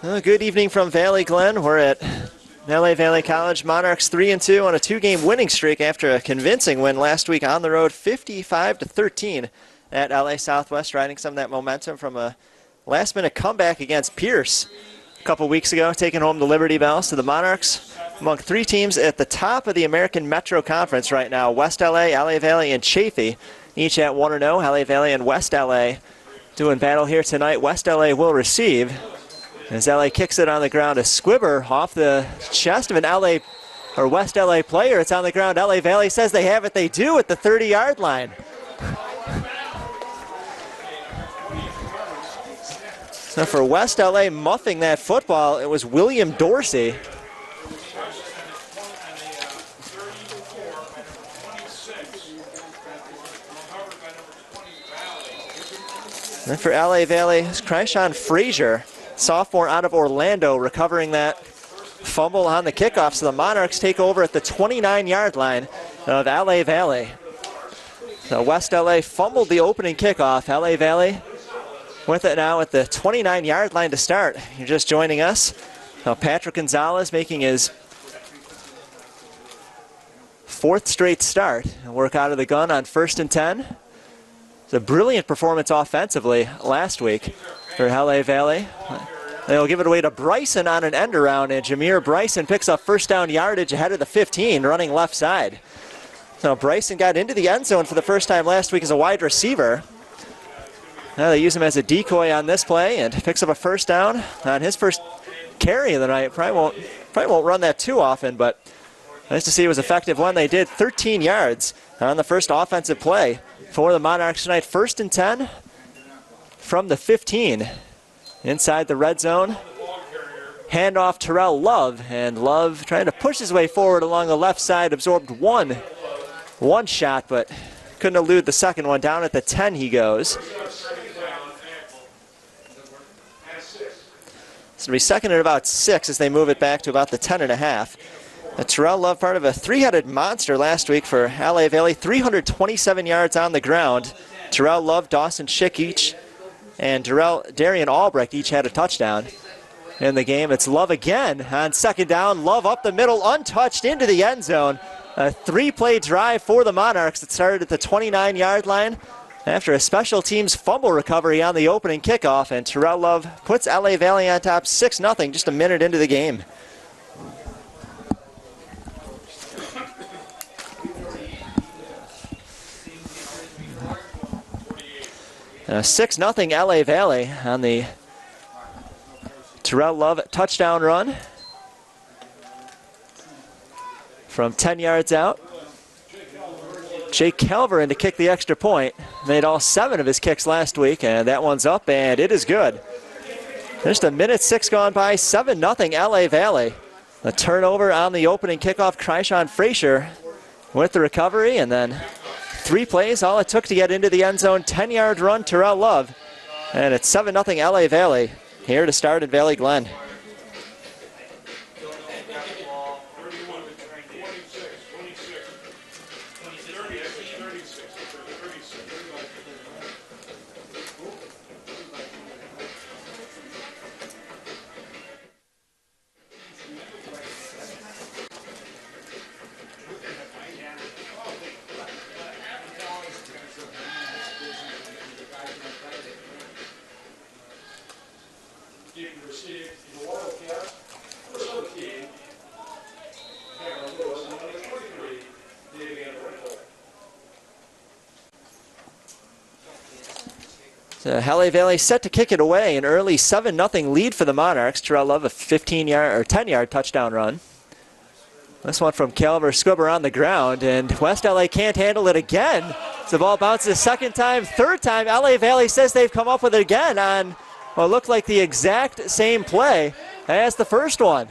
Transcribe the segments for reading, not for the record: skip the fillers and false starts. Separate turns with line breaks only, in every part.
Well, good evening from Valley Glen. We're at LA Valley College Monarchs 3-2 on a two-game winning streak after a convincing win last week on the road, 55-13 at LA Southwest, riding some of that momentum from a last-minute comeback against Pierce a couple weeks ago, taking home the Liberty Bell. So the Monarchs among three teams at the top of the American Metro Conference right now, West LA, LA Valley, and Chaffee, each at 1-0. LA Valley and West LA doing battle here tonight. West LA will receive as LA kicks it on the ground. A squibber off the chest of an LA or West LA player. It's on the ground. LA Valley says they have it. They do at the 30-yard line. So for West LA muffing that football, it was William Dorsey. And for LA Valley, it's Kryshawn Frazier, sophomore out of Orlando, recovering that fumble on the kickoff. So the Monarchs take over at the 29-yard line of LA Valley. So West LA fumbled the opening kickoff. LA Valley with it now at the 29-yard line to start. You're just joining us. Now Patrick Gonzalez making his fourth straight start and work out of the gun on 1st and 10. It's a brilliant performance offensively last week for LA Valley. They'll give it away to Bryson on an end around, and Jameer Bryson picks up first down yardage ahead of the 15, running left side. So Bryson got into the end zone for the first time last week as a wide receiver. Now they use him as a decoy on this play and picks up a first down on his first carry of the night. Probably won't run that too often, but nice to see it was effective when they did. 13 yards on the first offensive play for the Monarchs tonight. 1st and 10 from the 15 inside the red zone. Handoff Terrell Love, and Love trying to push his way forward along the left side, absorbed one shot, but couldn't elude the second one. Down at the 10 he goes. It's going to be second and about 6 as they move it back to about the 10.5. Terrell Love, part of a three-headed monster last week for LA Valley, 327 yards on the ground. Terrell Love, Dawson Schick each, and Darian Albrecht each had a touchdown in the game. It's Love again on second down. Love up the middle, untouched into the end zone. A three-play drive for the Monarchs that started at the 29-yard line after a special teams fumble recovery on the opening kickoff, and Terrell Love puts LA Valley on top 6-0 just a minute into the game. 6-0 LA Valley on the Terrell Love touchdown run from 10 yards out. Jake Calverin to kick the extra point. Made all 7 of his kicks last week, and that one's up, and it is good. Just a minute 6 gone by, 7-0 LA Valley. A turnover on the opening kickoff. Kryshawn Frazier with the recovery, and then 3 plays, all it took to get into the end zone. 10-yard run, Terrell Love. And it's 7-0 LA Valley here to start at Valley Glen. So LA Valley set to kick it away, an early 7-0 lead for the Monarchs. Terrell Love a 15-yard or 10-yard touchdown run. This one from Calver Squibber on the ground, and West LA can't handle it again. The ball bounces a second time, third time. LA Valley says they've come up with it again on what looked like the exact same play as the first one.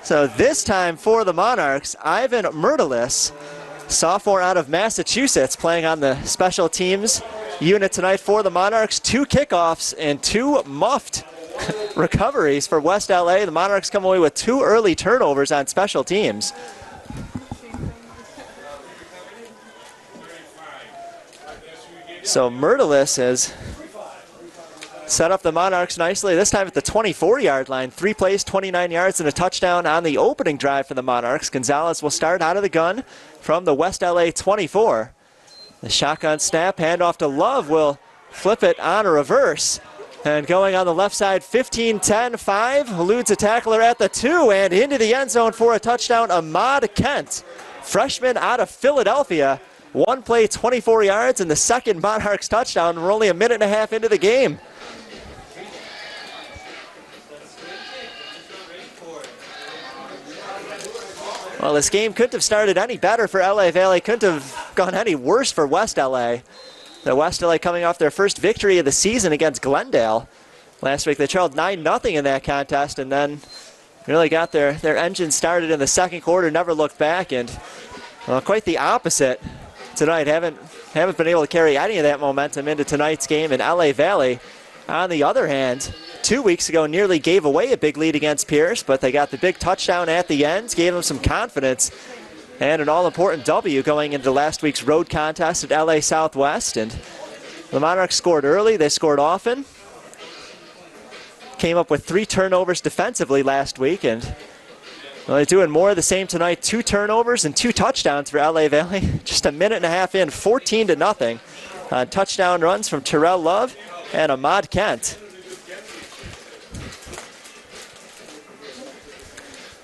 So this time for the Monarchs, Ivan Myrtelis, sophomore out of Massachusetts, playing on the special teams unit tonight for the Monarchs. 2 kickoffs and 2 muffed recoveries for West LA. The Monarchs come away with 2 early turnovers on special teams. So Myrtilus has set up the Monarchs nicely, this time at the 24-yard line. 3 plays, 29 yards, and a touchdown on the opening drive for the Monarchs. Gonzalez will start out of the gun from the West LA 24. The shotgun snap, handoff to Love, will flip it on a reverse. And going on the left side, 15-10-5, eludes a tackler at the 2 and into the end zone for a touchdown, Ahmad Kent, freshman out of Philadelphia. 1 play, 24 yards, and the second Monarchs touchdown. We're only a minute and a half into the game. Well, this game couldn't have started any better for LA Valley, couldn't have gone any worse for West LA. The West LA coming off their first victory of the season against Glendale. Last week they trailed 9-0 in that contest and then really got their engine started in the second quarter, never looked back, and quite the opposite tonight. Haven't been able to carry any of that momentum into tonight's game. In LA Valley, on the other hand, 2 weeks ago nearly gave away a big lead against Pierce, but they got the big touchdown at the end, gave them some confidence, and an all-important W going into last week's road contest at LA Southwest. And the Monarchs scored early, they scored often. Came up with 3 turnovers defensively last week, and well, they're doing more of the same tonight. 2 turnovers and 2 touchdowns for LA Valley. Just a minute and a half in, 14-0. Touchdown runs from Terrell Love and Ahmad Kent.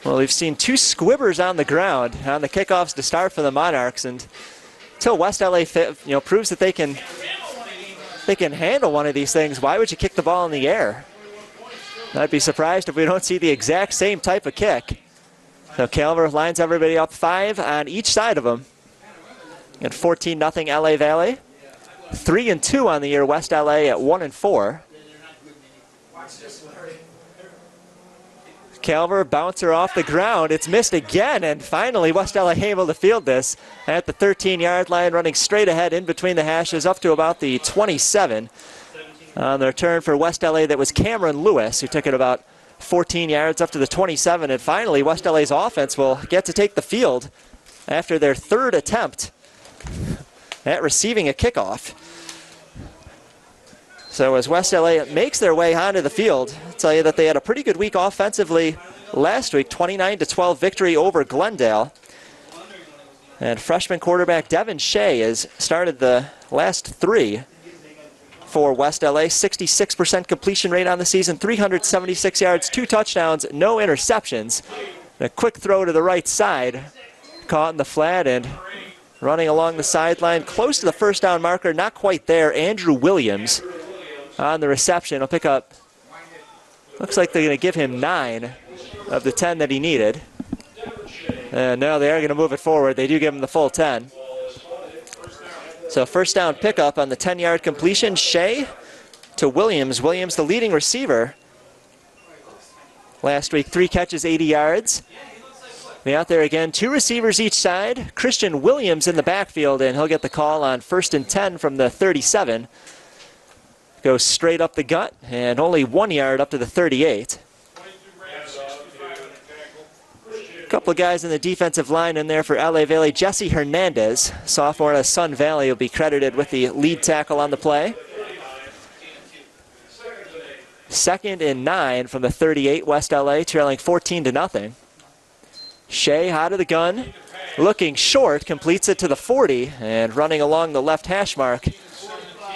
Well, we've seen 2 squibbers on the ground on the kickoffs to start for the Monarchs, and until West LA proves that they can handle one of these things, why would you kick the ball in the air? I'd be surprised if we don't see the exact same type of kick. So Calver lines everybody up 5 on each side of them. And 14-0 LA Valley. 3-2 on the year, West LA at 1-4. Calver, bouncer off the ground. It's missed again, and finally West LA able to field this at the 13-yard line, running straight ahead in between the hashes up to about the 27. On the return for West LA, that was Cameron Lewis, who took it about 14 yards up to the 27. And finally, West LA's offense will get to take the field after their 3rd attempt at receiving a kickoff. So as West LA makes their way onto the field, I'll tell you that they had a pretty good week offensively last week, 29-12 victory over Glendale. And freshman quarterback Devin Shea has started the last 3 for West LA. 66% completion rate on the season, 376 yards, 2 touchdowns, no interceptions. And a quick throw to the right side, caught in the flat and running along the sideline, close to the first down marker, not quite there. Andrew Williams on the reception. He'll pick up, looks like they're going to give him 9 of the 10 that he needed. And now they are going to move it forward. They do give him the full 10. So first down pickup on the 10-yard completion. Shea to Williams. Williams, the leading receiver. Last week, 3 catches, 80 yards. Be out there again, 2 receivers each side. Christian Williams in the backfield, and he'll get the call on 1st and 10 from the 37. Goes straight up the gut, and only 1 yard up to the 38. A couple of guys in the defensive line in there for LA Valley. Jesse Hernandez, sophomore out of Sun Valley, will be credited with the lead tackle on the play. 2nd and 9 from the 38, West LA, trailing 14-0. Shea out of the gun, looking short, completes it to the 40, and running along the left hash mark,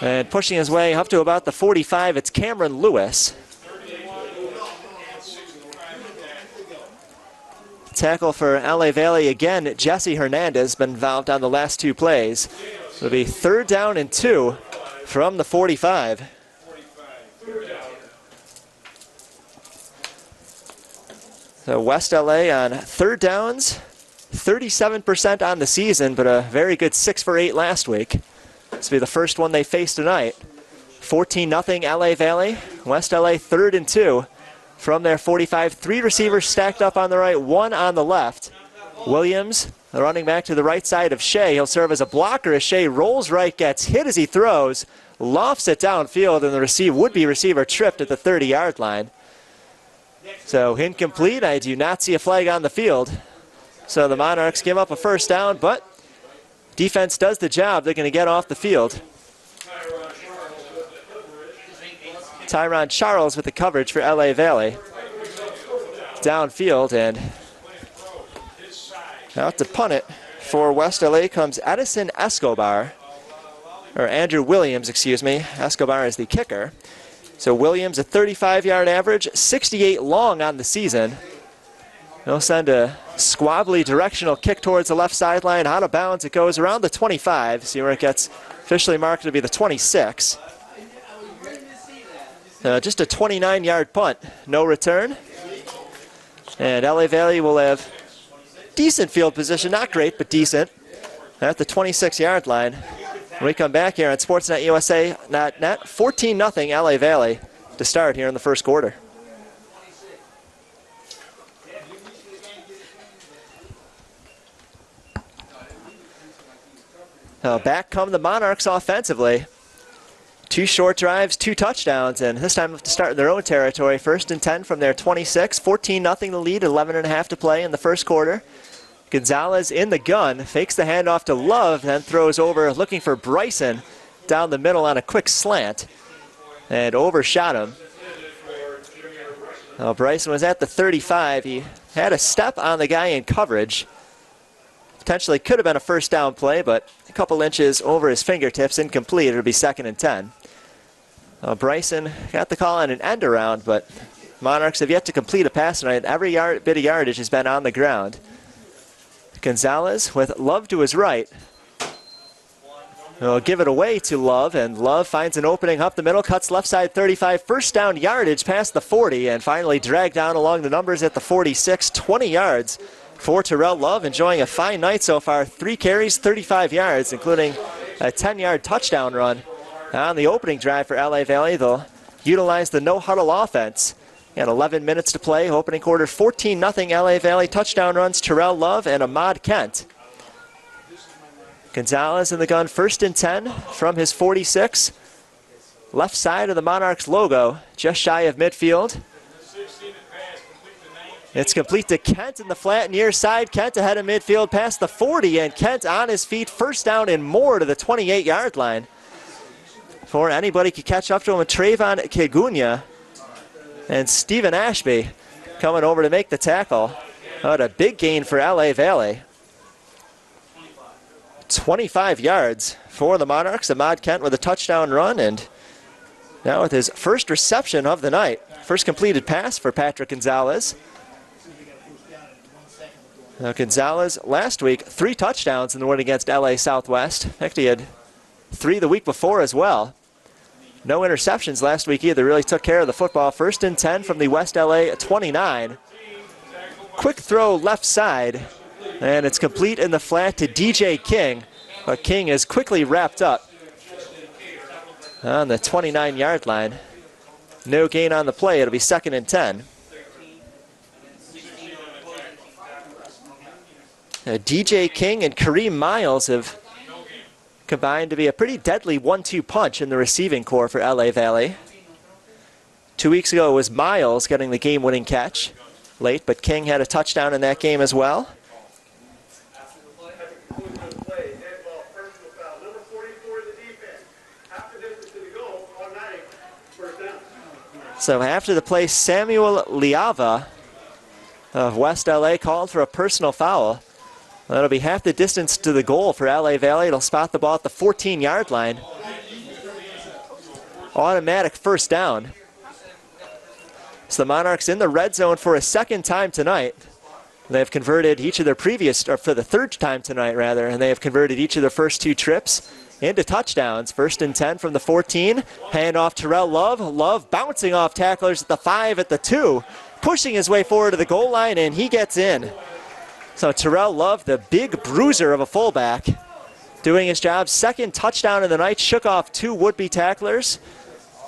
and pushing his way up to about the 45, it's Cameron Lewis. Tackle for LA Valley again, Jesse Hernandez, been involved on the last 2 plays. It'll be 3rd down and 2 from the 45. So West LA on 3rd downs, 37% on the season, but a very good 6 for 8 last week. This will be the first one they face tonight. 14-0 LA Valley. West LA 3rd and 2 from their 45. 3 receivers stacked up on the right, 1 on the left. Williams, the running back to the right side of Shea. He'll serve as a blocker as Shea rolls right, gets hit as he throws, lofts it downfield, and the would-be receiver tripped at the 30-yard line. So incomplete. I do not see a flag on the field. So the Monarchs give up a first down, but defense does the job. They're going to get off the field. Tyron Charles with the coverage for LA Valley. Downfield, and out to punt it for West LA comes Edison Escobar. Or Andrew Williams, excuse me. Escobar is the kicker. So Williams, a 35-yard average, 68 long on the season. He'll send a squabbly directional kick towards the left sideline. Out of bounds, it goes around the 25. See where it gets officially marked to be the 26. Just a 29-yard punt, no return. And LA Valley will have decent field position, not great, but decent, at the 26-yard line. When we come back here on Sportsnet USA.net, 14-0 LA Valley to start here in the first quarter. Now back come the Monarchs offensively. 2 short drives, 2 touchdowns, and this time to start in their own territory. 1st and 10 from their 26, 14-0 the lead, 11.5 to play in the first quarter. Gonzalez in the gun, fakes the handoff to Love, then throws over looking for Bryson down the middle on a quick slant, and overshot him. Well, Bryson was at the 35. He had a step on the guy in coverage. Potentially could have been a first down play, but a couple inches over his fingertips, incomplete. It'll be 2nd and 10. Bryson got the call on an end around, but Monarchs have yet to complete a pass tonight. Every bit of yardage has been on the ground. Gonzalez with Love to his right. He'll give it away to Love, and Love finds an opening up the middle, cuts left side 35, first down yardage past the 40, and finally dragged down along the numbers at the 46, 20 yards for Terrell Love, enjoying a fine night so far. 3 carries, 35 yards, including a 10-yard touchdown run. On the opening drive for LA Valley, they'll utilize the no-huddle offense. And 11 minutes to play, opening quarter, 14-0 LA Valley. Touchdown runs Terrell Love and Ahmad Kent. Gonzalez in the gun, 1st and 10 from his 46. Left side of the Monarchs logo, just shy of midfield. It's complete to Kent in the flat near side. Kent ahead of midfield past the 40, and Kent on his feet, first down and more to the 28-yard line. Before anybody could catch up to him, Trayvon Kegunya and Stephen Ashby coming over to make the tackle. What a big gain for LA Valley. 25 yards for the Monarchs. Ahmad Kent with a touchdown run, and now with his first reception of the night. First completed pass for Patrick Gonzalez. Now Gonzalez last week, 3 touchdowns in the win against LA Southwest. In fact, he had 3 the week before as well. No interceptions last week either. Really took care of the football. 1st and 10 from the West LA 29. Quick throw left side, and it's complete in the flat to DJ King. But King is quickly wrapped up on the 29-yard line. No gain on the play. It'll be 2nd and 10. DJ King and Kareem Miles have combined to be a pretty deadly 1-2 punch in the receiving core for LA Valley. 2 weeks ago it was Miles getting the game-winning catch late, but King had a touchdown in that game as well. So after the play, Samuel Liava of West LA called for a personal foul. That'll be half the distance to the goal for LA Valley. It'll spot the ball at the 14-yard line. Automatic first down. So the Monarchs in the red zone for a second time tonight. They've converted each of their previous, or for the third time tonight rather, and they have converted each of their first 2 trips into touchdowns. 1st and 10 from the 14. Hand off Terrell Love. Love bouncing off tacklers at the 5, at the 2. Pushing his way forward to the goal line, and he gets in. So Terrell Love, the big bruiser of a fullback, doing his job. 2nd touchdown of the night. Shook off 2 would-be tacklers,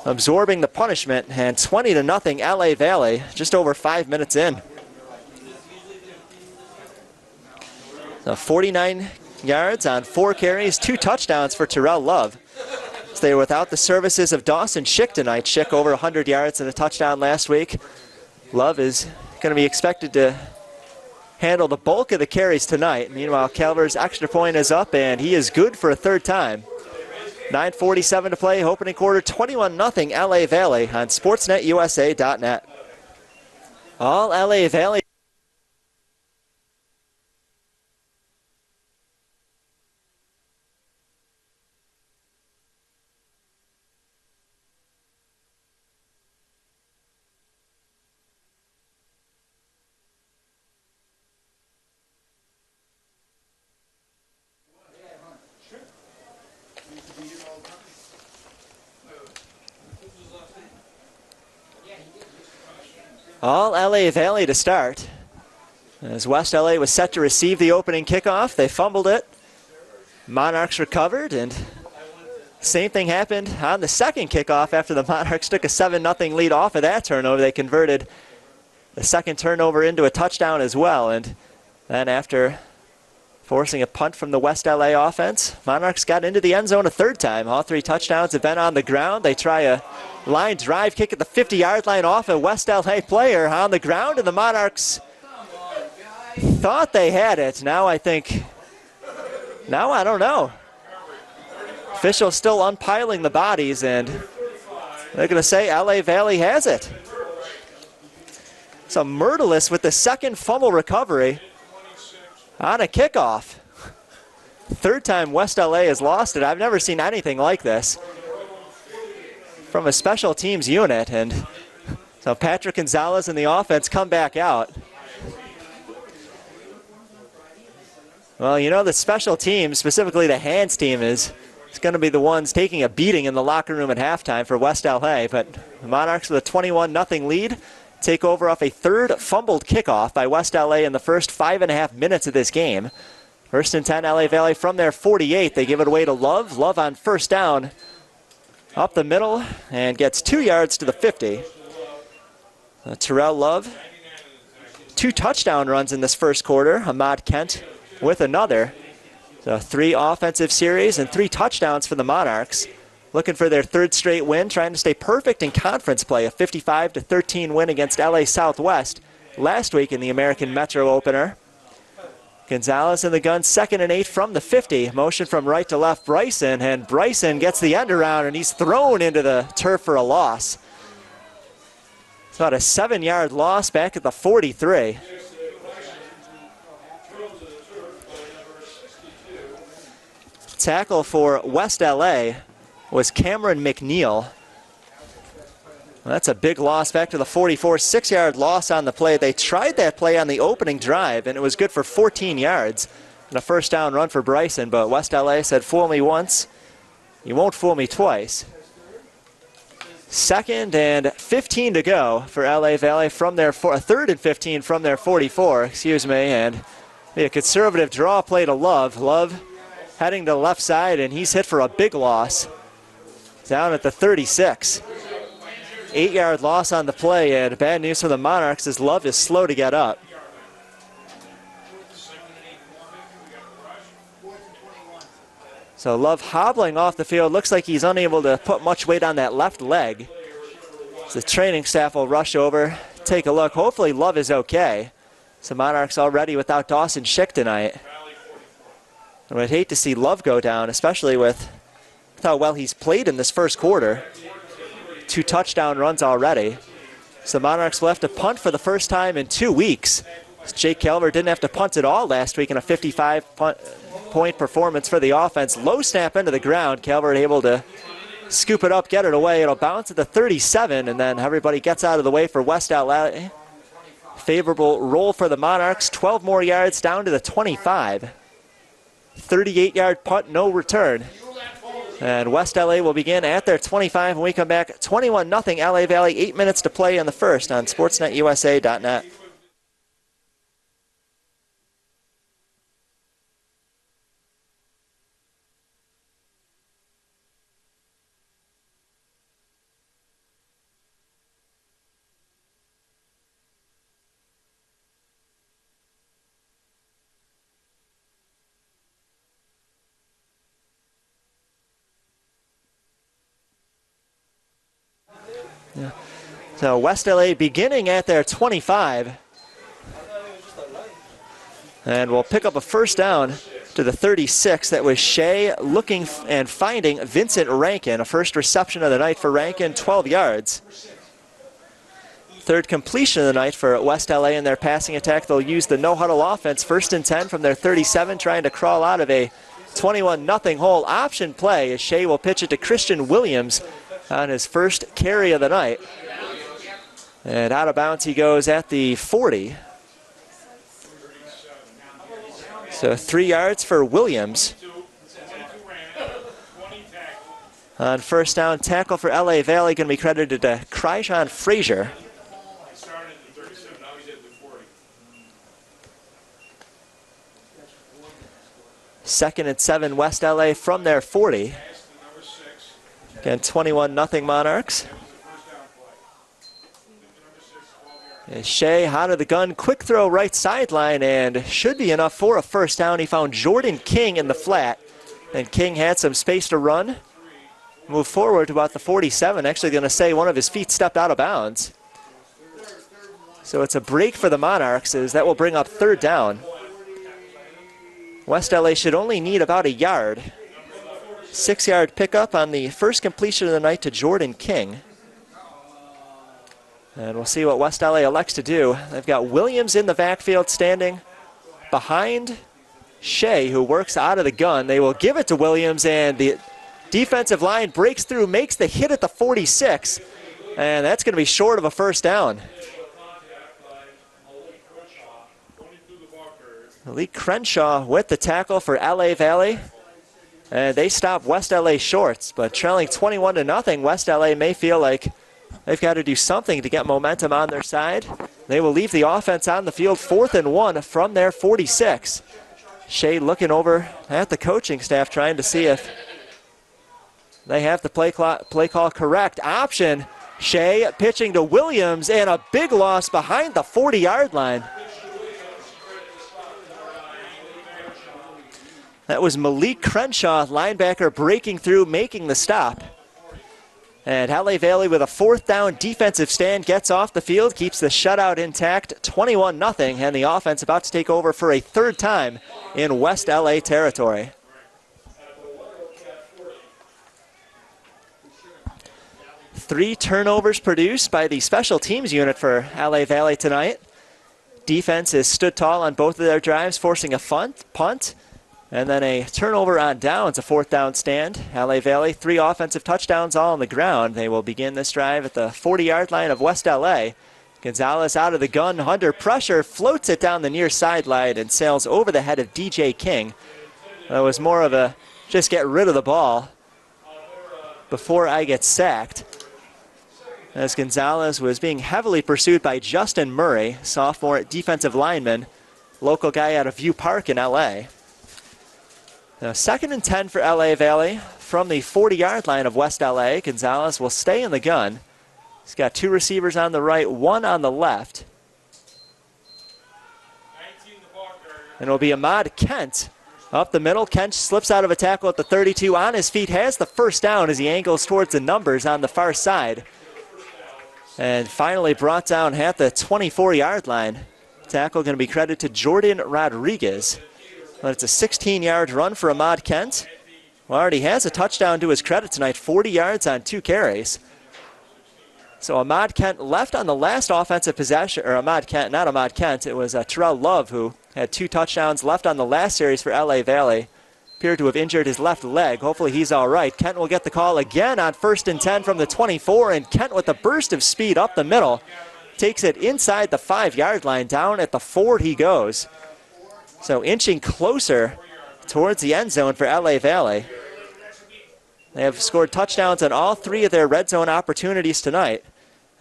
absorbing the punishment, and 20-0 LA Valley, just over 5 minutes in. So 49 yards on 4 carries, 2 touchdowns for Terrell Love. So they were without the services of Dawson Schick tonight. Schick over 100 yards and a touchdown last week. Love is going to be expected to handle the bulk of the carries tonight. Meanwhile, Calvert's extra point is up, and he is good for a 3rd time. 9:47 to play, opening quarter, 21-0 LA Valley on SportsNetUSA.net. All LA Valley. All LA Valley to start. As West LA was set to receive the opening kickoff, they fumbled it. Monarchs recovered, and same thing happened on the second kickoff after the Monarchs took a 7-0 lead off of that turnover. They converted the second turnover into a touchdown as well, and then after forcing a punt from the West LA offense, Monarchs got into the end zone a third time. All three touchdowns have been on the ground. They try a line drive kick at the 50-yard line off a West LA player on the ground, and the Monarchs thought they had it. Now I don't know. Officials still unpiling the bodies, and they're going to say LA Valley has it. So Myrtles with the second fumble recovery on a kickoff. Third time West LA has lost it. I've never seen anything like this from a special teams unit. And so Patrick Gonzalez and the offense come back out. Well, you know, the special team, specifically the hands team, is going to be the ones taking a beating in the locker room at halftime for West LA. But the Monarchs with a 21-0 lead take over off a third fumbled kickoff by West LA in the first 5.5 minutes of this game. First and 10, LA Valley from their 48. They give it away to Love. Love on first down up the middle and gets 2 yards to the 50. Terrell Love, 2 touchdown runs in this first quarter. Ahmad Kent with another. So 3 offensive series and 3 touchdowns for the Monarchs. Looking for their third straight win, trying to stay perfect in conference play. A 55-13 win against LA Southwest last week in the American Metro opener. Gonzalez in the gun, 2nd and 8 from the 50. Motion from right to left, Bryson, and Bryson gets the end around, and he's thrown into the turf for a loss. It's about a 7-yard loss back at the 43. Tackle for West LA was Cameron McNeil. Well, that's a big loss back to the 44. 6-yard loss on the play. They tried that play on the opening drive, and it was good for 14 yards and a first down run for Bryson, but West LA said, fool me once, you won't fool me twice. 2nd and 15 to go for LA Valley from their 3rd and 15 from their 44, and a conservative draw play to Love. Love heading to the left side, and he's hit for a big loss down at the 36. 8-yard loss on the play, and bad news for the Monarchs as Love is slow to get up. So Love hobbling off the field. Looks like he's unable to put much weight on that left leg. So the training staff will rush over, take a look. Hopefully Love is okay. So Monarchs already without Dawson Schick tonight. I would hate to see Love go down, especially with how well he's played in this first quarter. 2 touchdown runs already. So Monarchs left to punt for the first time in 2 weeks. Jake Calvert didn't have to punt at all last week in a 55-point performance for the offense. Low snap into the ground. Calvert able to scoop it up, get it away. It'll bounce at the 37, and then everybody gets out of the way for West LA. Favorable roll for the Monarchs. 12 more yards down to the 25. 38-yard punt, no return. And West LA will begin at their 25 when we come back. 21-0 LA Valley, 8 minutes to play in the first on SportsNetUSA.net. Yeah. So West LA beginning at their 25. And we'll pick up a first down to the 36. That was Shea looking and finding Vincent Rankin. A first reception of the night for Rankin, 12 yards. Third completion of the night for West LA in their passing attack. They'll use the no-huddle offense, 1st and 10 from their 37, trying to crawl out of a 21-0 hole. Option play as Shea will pitch it to Christian Williams on his first carry of the night. And out of bounds he goes at the 40. So 3 yards for Williams. On first down, tackle for LA Valley going to be credited to Kryjon Frazier. Second and 7, West LA from their 40. Again, 21-0 Monarchs. And Shea out of the gun, quick throw right sideline, and should be enough for a first down. He found Jordan King in the flat, and King had some space to run. Move forward to about the 47. Actually going to say one of his feet stepped out of bounds. So it's a break for the Monarchs, as that will bring up third down. West LA should only need about a yard. 6-yard pickup on the first completion of the night to Jordan King. And we'll see what West LA elects to do. They've got Williams in the backfield standing behind Shea, who works out of the gun. They will give it to Williams, and the defensive line breaks through, makes the hit at the 46. And that's going to be short of a first down. Malik Crenshaw with the tackle for LA Valley. And they stop West LA short, but trailing 21-0, West LA may feel like they've got to do something to get momentum on their side. They will leave the offense on the field, 4th and 1 from their 46. Shea looking over at the coaching staff, trying to see if they have the play call correct. Option, Shea pitching to Williams, and a big loss behind the 40-yard line. That was Malik Crenshaw, linebacker, breaking through, making the stop. And LA Valley with a 4th down defensive stand gets off the field, keeps the shutout intact, 21-0, and the offense about to take over for a 3rd time in West LA territory. Three turnovers produced by the special teams unit for LA Valley tonight. Defense has stood tall on both of their drives, forcing a punt, and then a turnover on downs, a 4th down stand. LA Valley, 3 offensive touchdowns all on the ground. They will begin this drive at the 40-yard line of West LA. Gonzalez out of the gun, under pressure, floats it down the near sideline and sails over the head of DJ King. That was more of a just get rid of the ball before I get sacked, as Gonzalez was being heavily pursued by Justin Murray, sophomore defensive lineman, local guy out of View Park in LA. Now 2nd and 10 for LA Valley from the 40-yard line of West LA. Gonzalez will stay in the gun. He's got 2 receivers on the right, 1 on the left. And it'll be Ahmad Kent up the middle. Kent slips out of a tackle at the 32, on his feet, has the first down as he angles towards the numbers on the far side. And finally brought down at the 24-yard line. Tackle going to be credited to Jordan Rodriguez. But it's a 16-yard run for Ahmad Kent. Well, already has a touchdown to his credit tonight, 40 yards on 2 carries. So Ahmad Kent left on the last offensive possession, or Ahmad Kent, not Ahmad Kent, it was Terrell Love who had 2 touchdowns left on the last series for LA Valley. Appeared to have injured his left leg. Hopefully he's all right. Kent will get the call again on 1st and 10 from the 24, and Kent with a burst of speed up the middle. Takes it inside the 5-yard line, down at the 4 he goes. So inching closer towards the end zone for LA Valley. They have scored touchdowns on all 3 of their red zone opportunities tonight.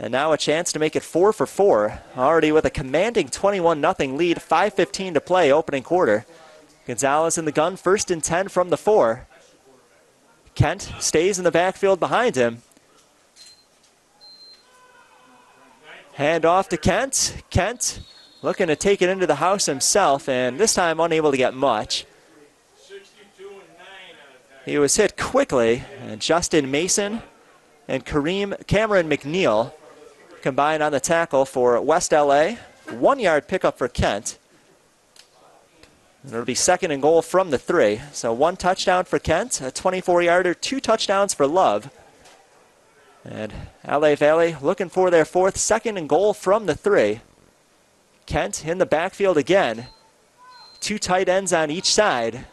And now a chance to make it 4 for 4. Already with a commanding 21-0 lead, 5:15 to play, opening quarter. Gonzalez in the gun, 1st and 10 from the 4. Kent stays in the backfield behind him. Hand off to Kent. Kent looking to take it into the house himself, and this time unable to get much. He was hit quickly, and Justin Mason and Cameron McNeil combined on the tackle for West LA. 1-yard pickup for Kent. And it'll be second and goal from the 3. So 1 touchdown for Kent, a 24-yarder, 2 touchdowns for Love. And LA Valley looking for their 4th, second and goal from the 3. Kent in the backfield again. 2 tight ends on each side.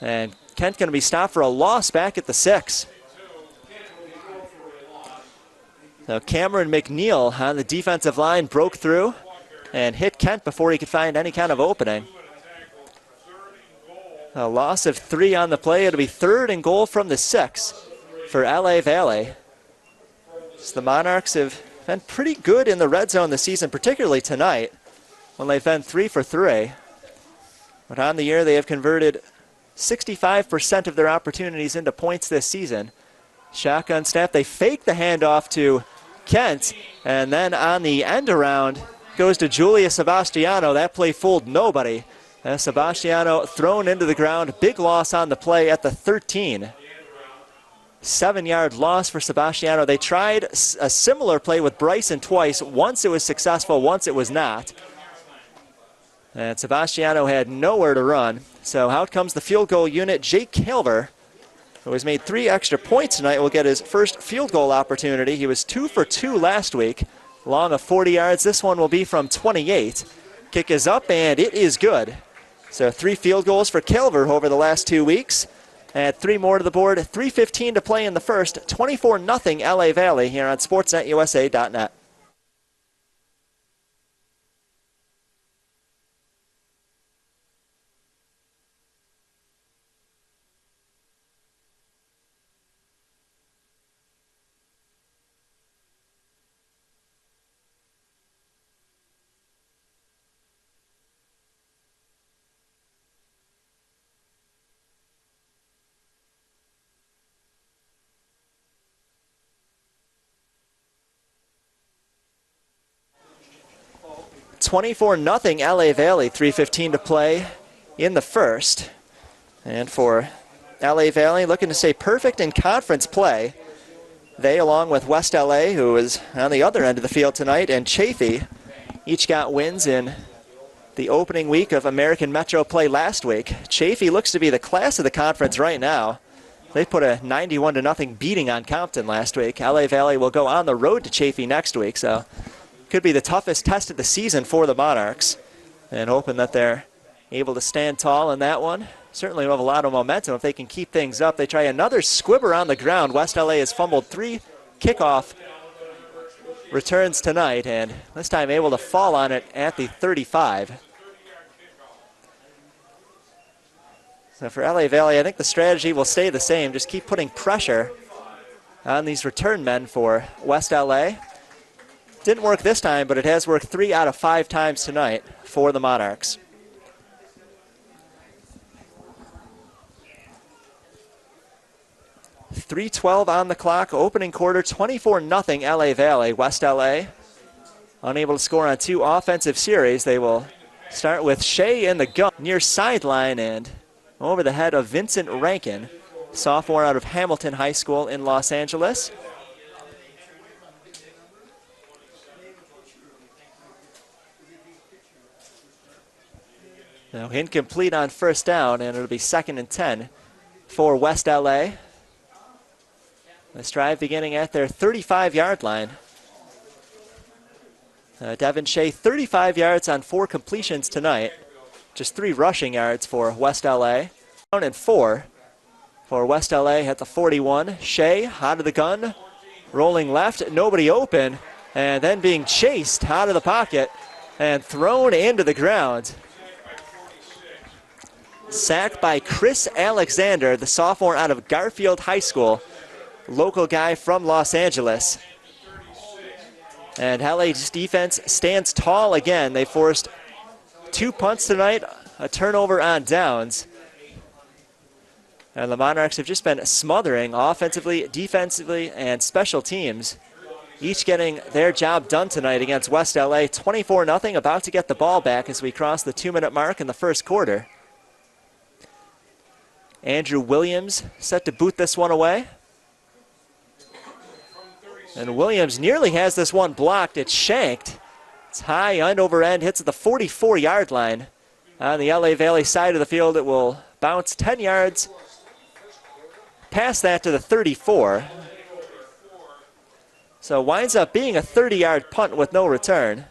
And Kent going to be stopped for a loss back at the 6. So Cameron McNeil on the defensive line broke through and hit Kent before he could find any kind of opening. A loss of 3 on the play. It'll be 3rd and goal from the 6 for LA Valley. So the Monarchs have been pretty good in the red zone this season, particularly tonight when they've been 3 for 3. But on the year, they have converted 65% of their opportunities into points this season. Shotgun snap, they fake the handoff to Kent, and then on the end around goes to Julius Sebastiano. That play fooled nobody. Sebastiano thrown into the ground. Big loss on the play at the 13. 7-yard loss for Sebastiano. They tried a similar play with Bryson twice. Once it was successful, once it was not. And Sebastiano had nowhere to run. So out comes the field goal unit. Jake Calver, who has made 3 extra points tonight, will get his first field goal opportunity. He was 2 for 2 last week, long of 40 yards. This one will be from 28. Kick is up, and it is good. So 3 field goals for Calver over the last 2 weeks. Add 3 more to the board. 3:15 to play in the first. 24-0 LA Valley here on SportsNetUSA.net. (24-0) LA Valley, 3:15 to play in the first. And for LA Valley, looking to stay perfect in conference play. They, along with West LA, who is on the other end of the field tonight, and Chaffee, each got wins in the opening week of American Metro play last week. Chaffee looks to be the class of the conference right now. They put a 91-0 beating on Compton last week. LA Valley will go on the road to Chaffee next week, so could be the toughest test of the season for the Monarchs, and hoping that they're able to stand tall in that one. Certainly will have a lot of momentum if they can keep things up. They try another squibber on the ground. West LA has fumbled 3 kickoff returns tonight, and this time able to fall on it at the 35. So for LA Valley, I think the strategy will stay the same. Just keep putting pressure on these return men for West LA. Didn't work this time, but it has worked 3 out of 5 times tonight for the Monarchs. .3:12 on the clock, opening quarter, 24-0 LA Valley. West LA unable to score on 2 offensive series. They will start with Shea in the gun near sideline and over the head of Vincent Rankin, sophomore out of Hamilton High School in Los Angeles. Now incomplete on first down, and it'll be 2nd and 10 for West LA. This drive beginning at their 35-yard line. Devin Shea, 35 yards on 4 completions tonight. Just 3 rushing yards for West LA. Down and 4 for West LA at the 41. Shea out of the gun, rolling left, nobody open, and then being chased out of the pocket and thrown into the ground. Sacked by Chris Alexander, the sophomore out of Garfield High School, local guy from Los Angeles. And LA's defense stands tall again. They forced 2 punts tonight, a turnover on downs. And the Monarchs have just been smothering offensively, defensively, and special teams, each getting their job done tonight against West LA. 24-0, about to get the ball back as we cross the 2-minute mark in the first quarter. Andrew Williams set to boot this one away. And Williams nearly has this one blocked. It's shanked. It's high, end over end, hits at the 44-yard line. On the LA Valley side of the field, it will bounce 10 yards past that to the 34. So winds up being a 30-yard punt with no return.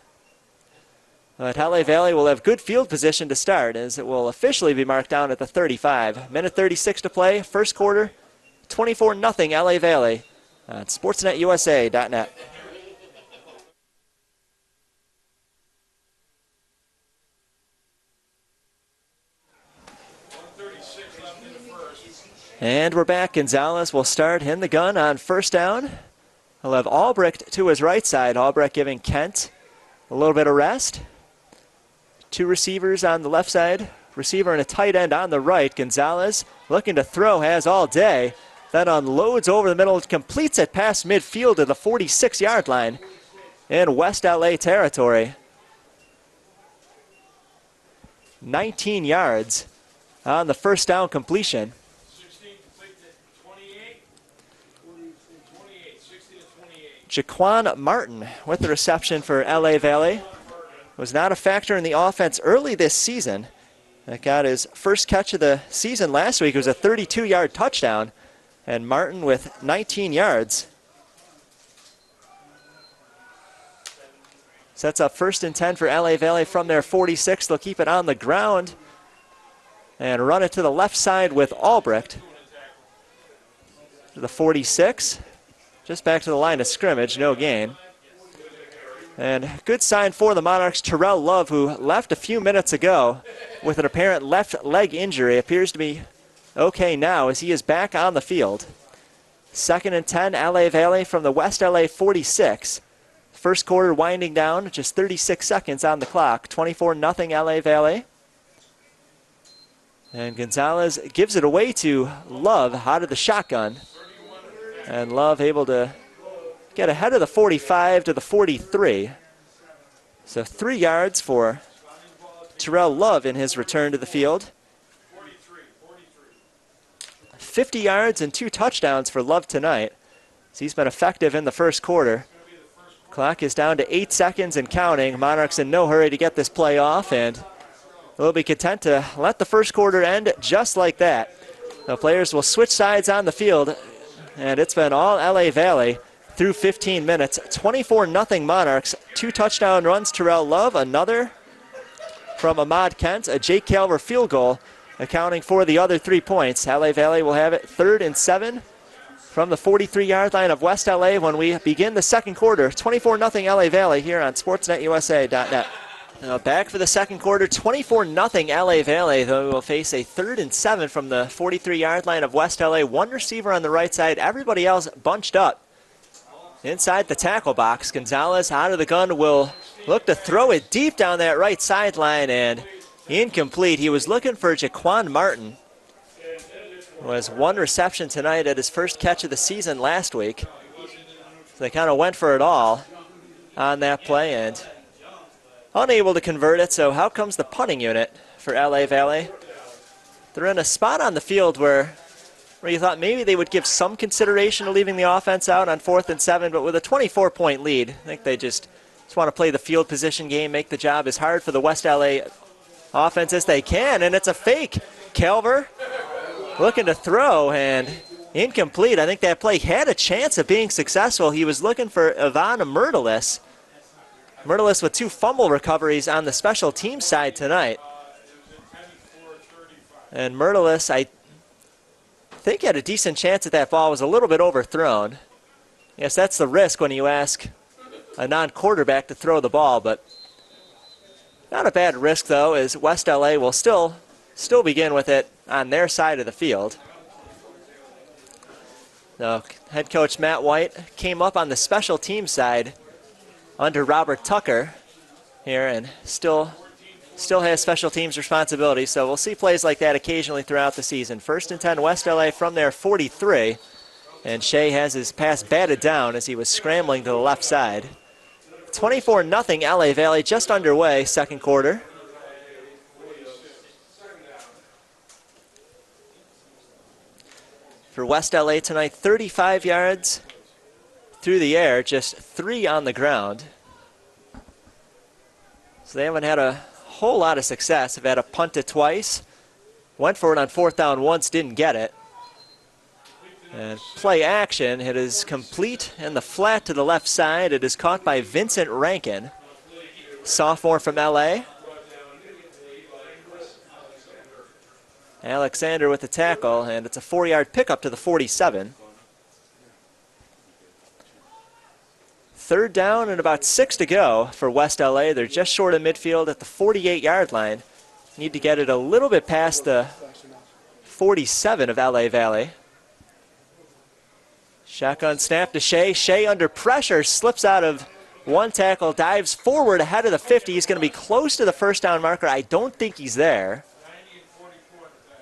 But LA Valley will have good field position to start, as it will officially be marked down at the 35. Minute 36 to play, first quarter, 24-0 LA Valley on SportsNetUSA.net. And we're back. Gonzalez will start in the gun on first down. He'll have Albrecht to his right side. Albrecht giving Kent a little bit of rest. Two receivers on the left side. Receiver and a tight end on the right. Gonzalez looking to throw, has all day. Then unloads over the middle, completes it past midfield to the 46-yard line in West LA territory. 19 yards on the first down completion. Jaquan Martin with the reception for LA Valley. Was not a factor in the offense early this season. That got his first catch of the season last week. It was a 32-yard touchdown. And Martin with 19 yards. Sets up 1st and 10 for LA Valley from their 46. They'll keep it on the ground and run it to the left side with Albrecht. To the 46. Just back to the line of scrimmage, no gain. And good sign for the Monarchs. Terrell Love, who left a few minutes ago with an apparent left leg injury, appears to be okay now as he is back on the field. 2nd and 10, LA Valley from the West LA 46. First quarter winding down, just 36 seconds on the clock. 24-0 LA Valley. And Gonzalez gives it away to Love out of the shotgun. And Love able to get ahead of the 45 to the 43. So 3 yards for Terrell Love in his return to the field. 50 yards and 2 touchdowns for Love tonight. So he's been effective in the first quarter. Clock is down to 8 seconds and counting. Monarchs in no hurry to get this play off, and they'll be content to let the first quarter end just like that. The players will switch sides on the field, and it's been all LA Valley through 15 minutes. 24-0 Monarchs. 2 touchdown runs, Terrell Love, another from Ahmad Kent, a Jake Calver field goal, accounting for the other 3 points. LA Valley will have it 3rd and 7 from the 43-yard line of West LA when we begin the second quarter. 24-0 LA Valley here on SportsNetUSA.net. Now back for the second quarter, 24-0 LA Valley, though we will face a 3rd and 7 from the 43-yard line of West LA. One receiver on the right side, everybody else bunched up inside the tackle box. Gonzalez out of the gun will look to throw it deep down that right sideline, and incomplete. He was looking for Jaquan Martin. Was 1 reception tonight at his first catch of the season last week. So they kind of went for it all on that play and unable to convert it. So how comes the punting unit for LA Valley? They're in a spot on the field where you thought maybe they would give some consideration to leaving the offense out on 4th and 7, but with a 24-point lead, I think they just want to play the field position game, make the job as hard for the West LA offense as they can, and it's a fake. Calver looking to throw, and incomplete. I think that play had a chance of being successful. He was looking for Ivan Myrtilis. Myrtilis with 2 fumble recoveries on the special team side tonight. And Myrtilis, I think, had a decent chance at that ball. Was a little bit overthrown. Yes, that's the risk when you ask a non-quarterback to throw the ball, but not a bad risk, though, as West LA will still begin with it on their side of the field. So head coach Matt White came up on the special team side under Robert Tucker here, and still has special teams responsibility. So we'll see plays like that occasionally throughout the season. 1st and 10 West LA from their 43, and Shea has his pass batted down as he was scrambling to the left side. 24-0 LA Valley, just underway, second quarter. For West LA tonight, 35 yards through the air, just 3 on the ground. So they haven't had a whole lot of success. Have had a punt it twice. Went for it on 4th down once, didn't get it. And play action, it is complete in the flat to the left side. It is caught by Vincent Rankin, sophomore from LA. Alexander with the tackle, and it's a 4-yard pickup to the 47. 3rd down and about 6 to go for West LA. They're just short of midfield at the 48-yard line. Need to get it a little bit past the 47 of LA Valley. Shotgun snap to Shea. Shea under pressure, slips out of one tackle, dives forward ahead of the 50. He's going to be close to the 1st down marker. I don't think he's there.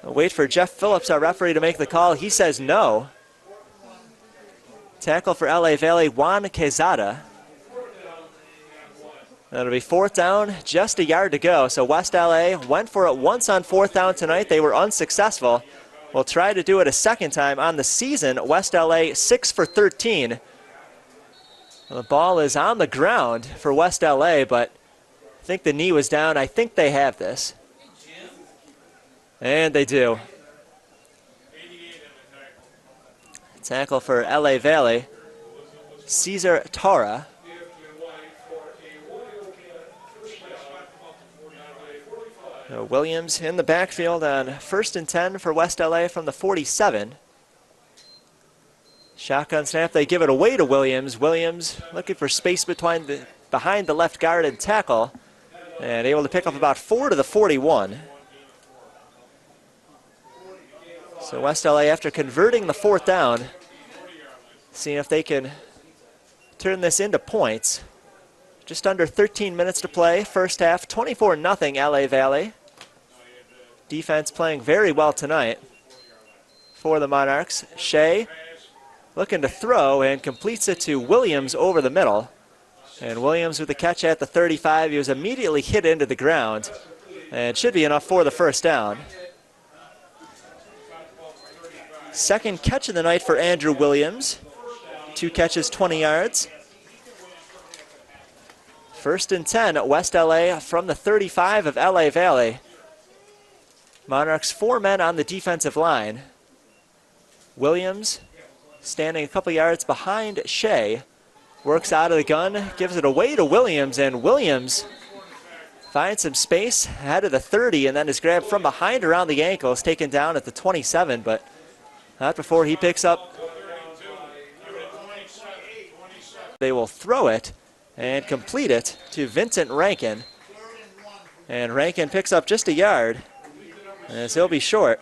I'll wait for Jeff Phillips, our referee, to make the call. He says no. Tackle for LA Valley, Juan Quezada. That'll be 4th down, just a yard to go. So West LA went for it once on 4th down tonight. They were unsuccessful. We'll try to do it a second time on the season. West LA 6 for 13. The ball is on the ground for West LA, but I think the knee was down. I think they have this. And they do. Tackle for LA Valley, Cesar Tara. Williams in the backfield on 1st and 10 for West LA from the 47. Shotgun snap, they give it away to Williams. Williams looking for space behind the left guard and tackle, and able to pick up about 4 to the 41. So West LA, after converting the 4th down, seeing if they can turn this into points. Just under 13 minutes to play, first half, 24-0 LA Valley. Defense playing very well tonight for the Monarchs. Shea looking to throw and completes it to Williams over the middle. And Williams with the catch at the 35. He was immediately hit into the ground. And should be enough for the 1st down. Second catch of the night for Andrew Williams. 2 catches, 20 yards. 1st and 10, West LA from the 35 of LA Valley. Monarchs 4 men on the defensive line. Williams standing a couple yards behind Shea. Works out of the gun, gives it away to Williams, and Williams finds some space ahead of the 30 and then is grabbed from behind around the ankles, taken down at the 27, but not before he picks up. They will throw it and complete it to Vincent Rankin. And Rankin picks up just a yard, as he'll be short.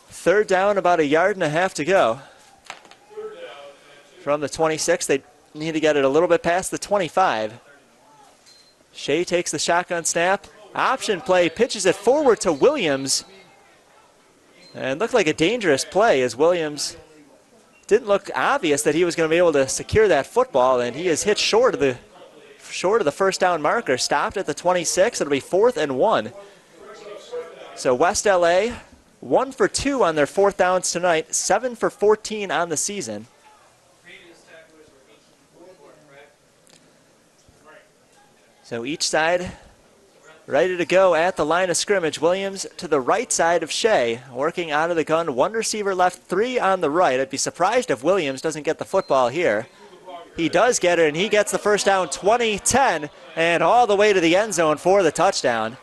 Third down, about a yard and a half to go. From the 26, they need to get it a little bit past the 25. Shea takes the shotgun snap. Option play, pitches it forward to Williams. And looked like a dangerous play as Williams didn't look obvious that he was going to be able to secure that football, and he is hit short of the 1st down marker. Stopped at the 26. It'll be 4th and 1. So West LA 1 for 2 on their 4th downs tonight, 7 for 14 on the season. So each side ready to go at the line of scrimmage. Williams to the right side of Shea, working out of the gun. 1 receiver left, 3 on the right. I'd be surprised if Williams doesn't get the football here. He does get it, and he gets the 1st down, 20-10, and all the way to the end zone for the touchdown.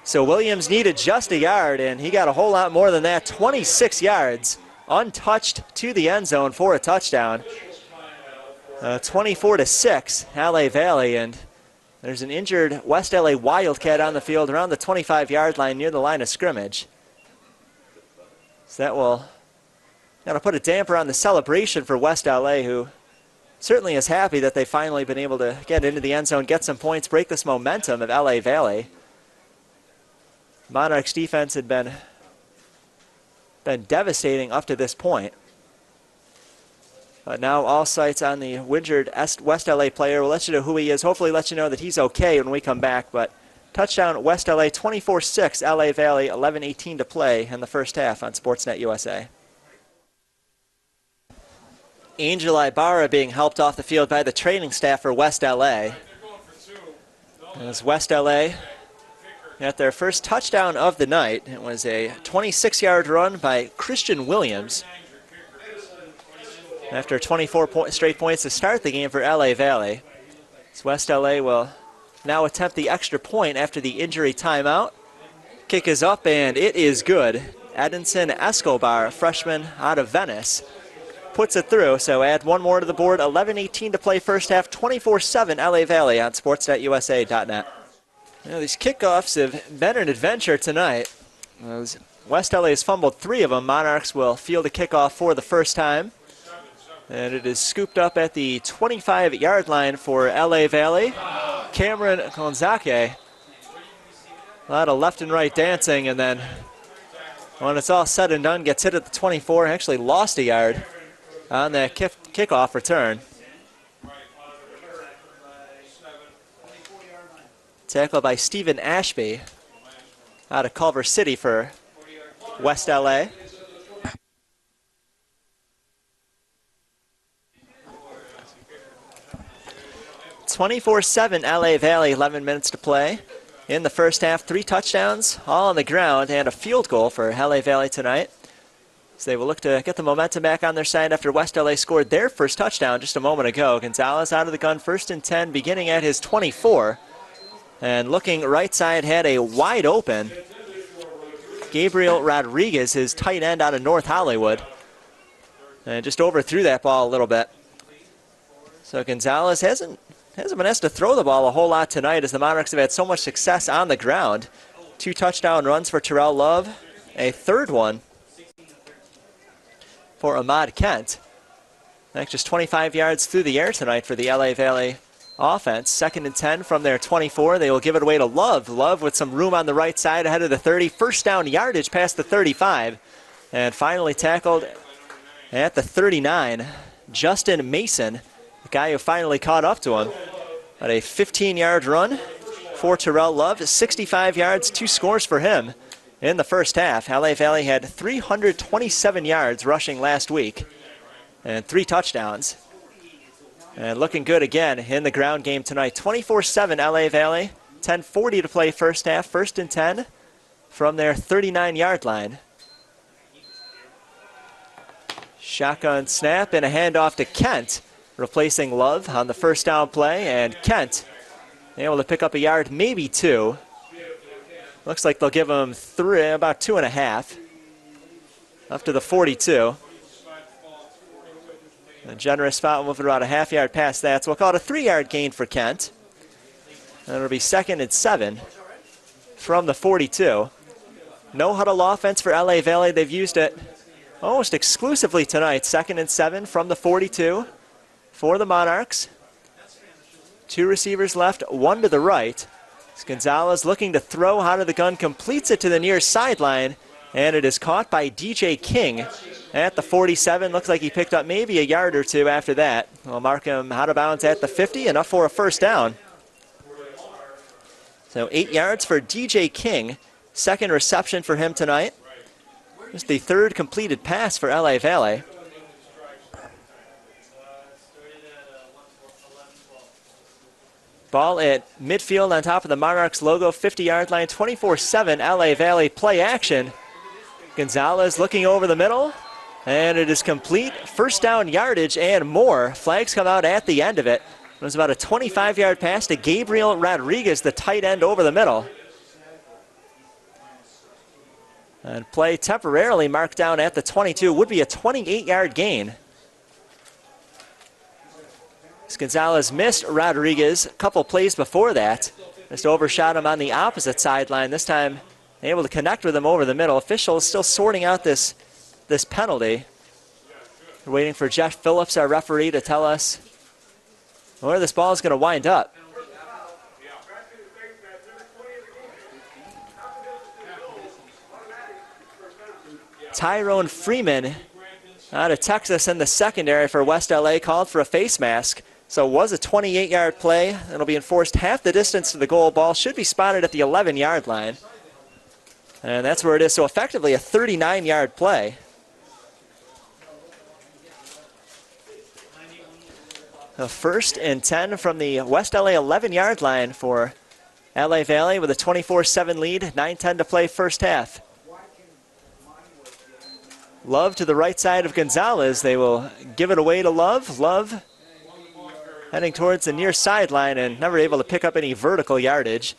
So Williams needed just a yard, and he got a whole lot more than that, 26 yards, untouched to the end zone for a touchdown. 24-6, LA Valley, and there's an injured West LA Wildcat on the field around the 25-yard line near the line of scrimmage. So that will kind of put a damper on the celebration for West LA, who certainly is happy that they've finally been able to get into the end zone, get some points, break this momentum of LA Valley. Monarchs defense had been devastating up to this point. But now all sights on the injured West LA player. We'll let you know who he is. Hopefully let you know that he's okay when we come back. But touchdown West LA, 24-6, LA Valley, 11:18 to play in the first half on Sportsnet USA. Angel Ibarra being helped off the field by the training staff for West LA. As West LA got their first touchdown of the night. It was a 26-yard run by Christian Williams. After 24 straight points to start the game for LA Valley. So West LA will now attempt the extra point after the injury timeout. Kick is up and it is good. Edinson Escobar, freshman out of Venice, puts it through. So add one more to the board. 11:18 to play first half. 24-7 LA Valley on sports.usa.net. These kickoffs have been an adventure tonight. As West LA has fumbled 3 of them. Monarchs will field a kickoff for the first time. And it is scooped up at the 25-yard line for LA Valley. Cameron Gonzaque. A lot of left and right dancing, and then when it's all said and done, gets hit at the 24. Actually lost a yard on that kickoff return. Tackled by Stephen Ashby out of Culver City for West LA. (24-7) LA Valley, 11 minutes to play in the first half. 3 touchdowns, all on the ground, and a field goal for LA Valley tonight. So they will look to get the momentum back on their side after West LA scored their first touchdown just a moment ago. Gonzalez out of the gun, 1st and 10, beginning at his 24. And looking right side, had a wide open Gabriel Rodriguez, his tight end out of North Hollywood. And just overthrew that ball a little bit. So Gonzalez hasn't been asked to throw the ball a whole lot tonight, as the Monarchs have had so much success on the ground. 2 touchdown runs for Terrell Love, a third one for Ahmad Kent. Next, just 25 yards through the air tonight for the LA Valley offense. 2nd and 10 from their 24. They will give it away to Love. Love with some room on the right side ahead of the 30. First down yardage past the 35. And finally tackled at the 39. Justin Mason, the guy who finally caught up to him. But a 15-yard run for Terrell Love. 65 yards, 2 scores for him in the first half. LA Valley had 327 yards rushing last week and 3 touchdowns. And looking good again in the ground game tonight. 24-7 LA Valley. 10:40 to play first half. 1st and 10 from their 39-yard line. Shotgun snap and a handoff to Kent, replacing Love on the first down play. And Kent able to pick up a yard, maybe 2. Looks like they'll give him 3, about 2.5. Up to the 42. A generous spot, moving about a half-yard past that. So we'll call it a 3-yard gain for Kent. And it'll be 2nd and 7 from the 42. No huddle offense for LA Valley. They've used it almost exclusively tonight. 2nd and 7 from the 42 for the Monarchs. 2 receivers left, 1 to the right. Gonzalez looking to throw out of the gun, completes it to the near sideline, and it is caught by DJ King at the 47. Looks like he picked up maybe a yard or 2 after that. We'll mark him out of bounds at the 50, enough for a first down. So 8 yards for DJ King. 2nd reception for him tonight. Just the 3rd completed pass for LA Valley. Ball at midfield on top of the Monarchs logo, 50-yard line, 24-7 LA Valley play action. Gonzalez looking over the middle, and it is complete. First down yardage and more. Flags come out at the end of it. It was about a 25-yard pass to Gabriel Rodriguez, the tight end, over the middle. And play temporarily marked down at the 22. Would be a 28-yard gain. Gonzalez missed Rodriguez a couple plays before that. Just overshot him on the opposite sideline. This time able to connect with him over the middle. Officials still sorting out this penalty. We're waiting for Jeff Phillips, our referee, to tell us where this ball is going to wind up. Tyrone Freeman out of Texas in the secondary for West LA called for a face mask. So it was a 28-yard play. It'll be enforced half the distance to the goal. Ball should be spotted at the 11-yard line. And that's where it is. So effectively a 39-yard play. A 1st and 10 from the West LA 11-yard line for LA Valley with a 24-7 lead, 9:10 to play first half. Love to the right side of Gonzalez. They will give it away to Love. Love heading towards the near sideline and never able to pick up any vertical yardage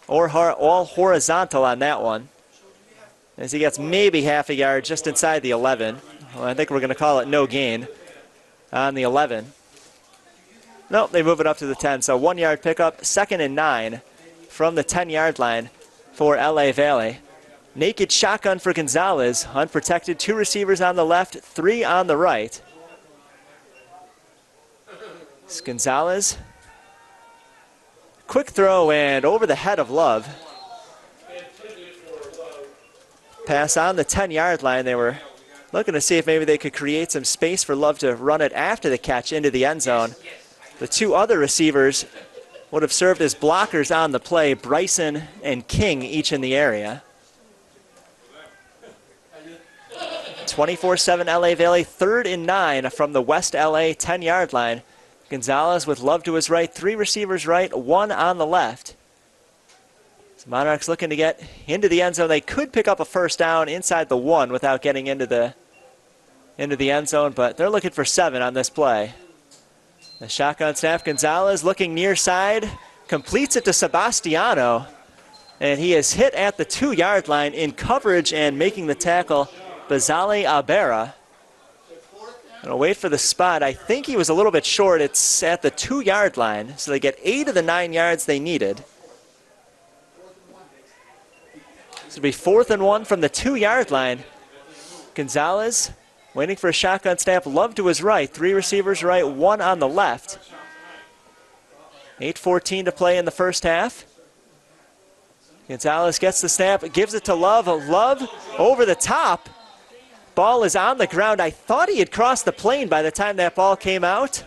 or all horizontal on that one, as he gets maybe half a yard just inside the 11. Well, I think we're going to call it no gain on the 11. Nope, they move it up to the 10, so 1-yard pickup, 2nd and 9 from the 10-yard line for LA Valley. Naked shotgun for Gonzalez, unprotected, 2 receivers on the left, 3 on the right. It's Gonzalez. Quick throw and over the head of Love. Pass on the 10-yard line. They were looking to see if maybe they could create some space for Love to run it after the catch into the end zone. The 2 other receivers would have served as blockers on the play, Bryson and King, each in the area. 24-7 LA Valley, 3rd and 9 from the West LA 10-yard line. Gonzalez with Love to his right, 3 receivers right, 1 on the left. So Monarchs looking to get into the end zone. They could pick up a first down inside the 1 without getting into the end zone, but they're looking for 7 on this play. The shotgun snap, Gonzalez looking near side, completes it to Sebastiano, and he is hit at the 2-yard line in coverage and making the tackle, Bazali Abera. Gonna wait for the spot. I think he was a little bit short. It's at the 2-yard line, so they get 8 of the 9 yards they needed. This will be 4th and 1 from the 2-yard line. Gonzalez waiting for a shotgun snap. Love to his right, 3 receivers right, 1 on the left. 8:14 to play in the first half. Gonzalez gets the snap, gives it to Love. Love over the top. Ball is on the ground. I thought he had crossed the plane by the time that ball came out.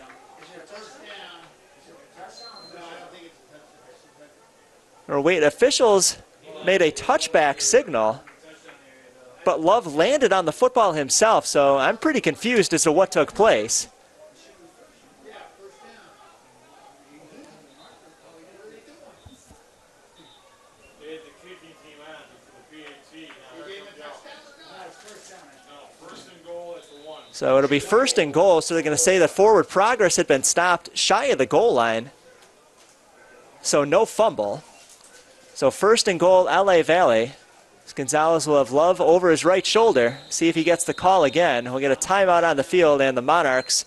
Or wait, officials made a touchback signal, but Love landed on the football himself, so I'm pretty confused as to what took place. So it'll be 1st and goal, so they're going to say that forward progress had been stopped shy of the goal line. So no fumble. So 1st and goal, LA Valley. Gonzalez will have Love over his right shoulder. See if he gets the call again. We'll get a timeout on the field, and the Monarchs,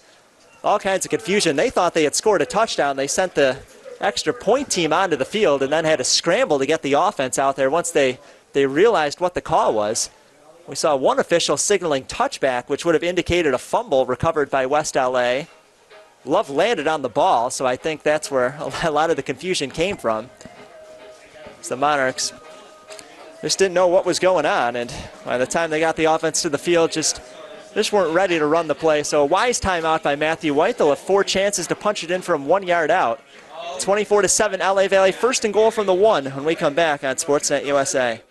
all kinds of confusion. They thought they had scored a touchdown. They sent the extra point team onto the field and then had to scramble to get the offense out there once they realized what the call was. We saw one official signaling touchback, which would have indicated a fumble recovered by West LA. Love landed on the ball, so I think that's where a lot of the confusion came from. So the Monarchs just didn't know what was going on, and by the time they got the offense to the field, just weren't ready to run the play. So a wise timeout by Matthew White. They'll have 4 chances to punch it in from 1 yard out. 24-7 LA Valley, 1st and goal from the 1 when we come back on Sportsnet USA.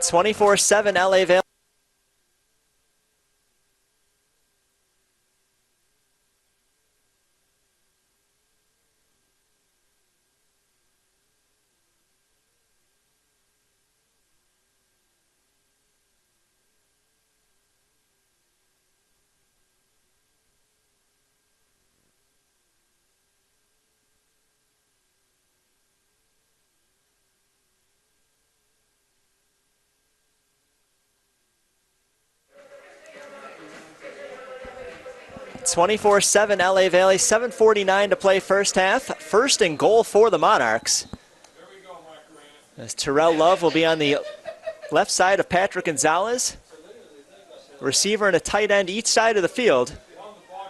24-7 LA Valley. (24-7 LA Valley, 7:49 to play first half. 1st and goal for the Monarchs. As Terrell Love will be on the left side of Patrick Gonzalez. Receiver and a tight end each side of the field.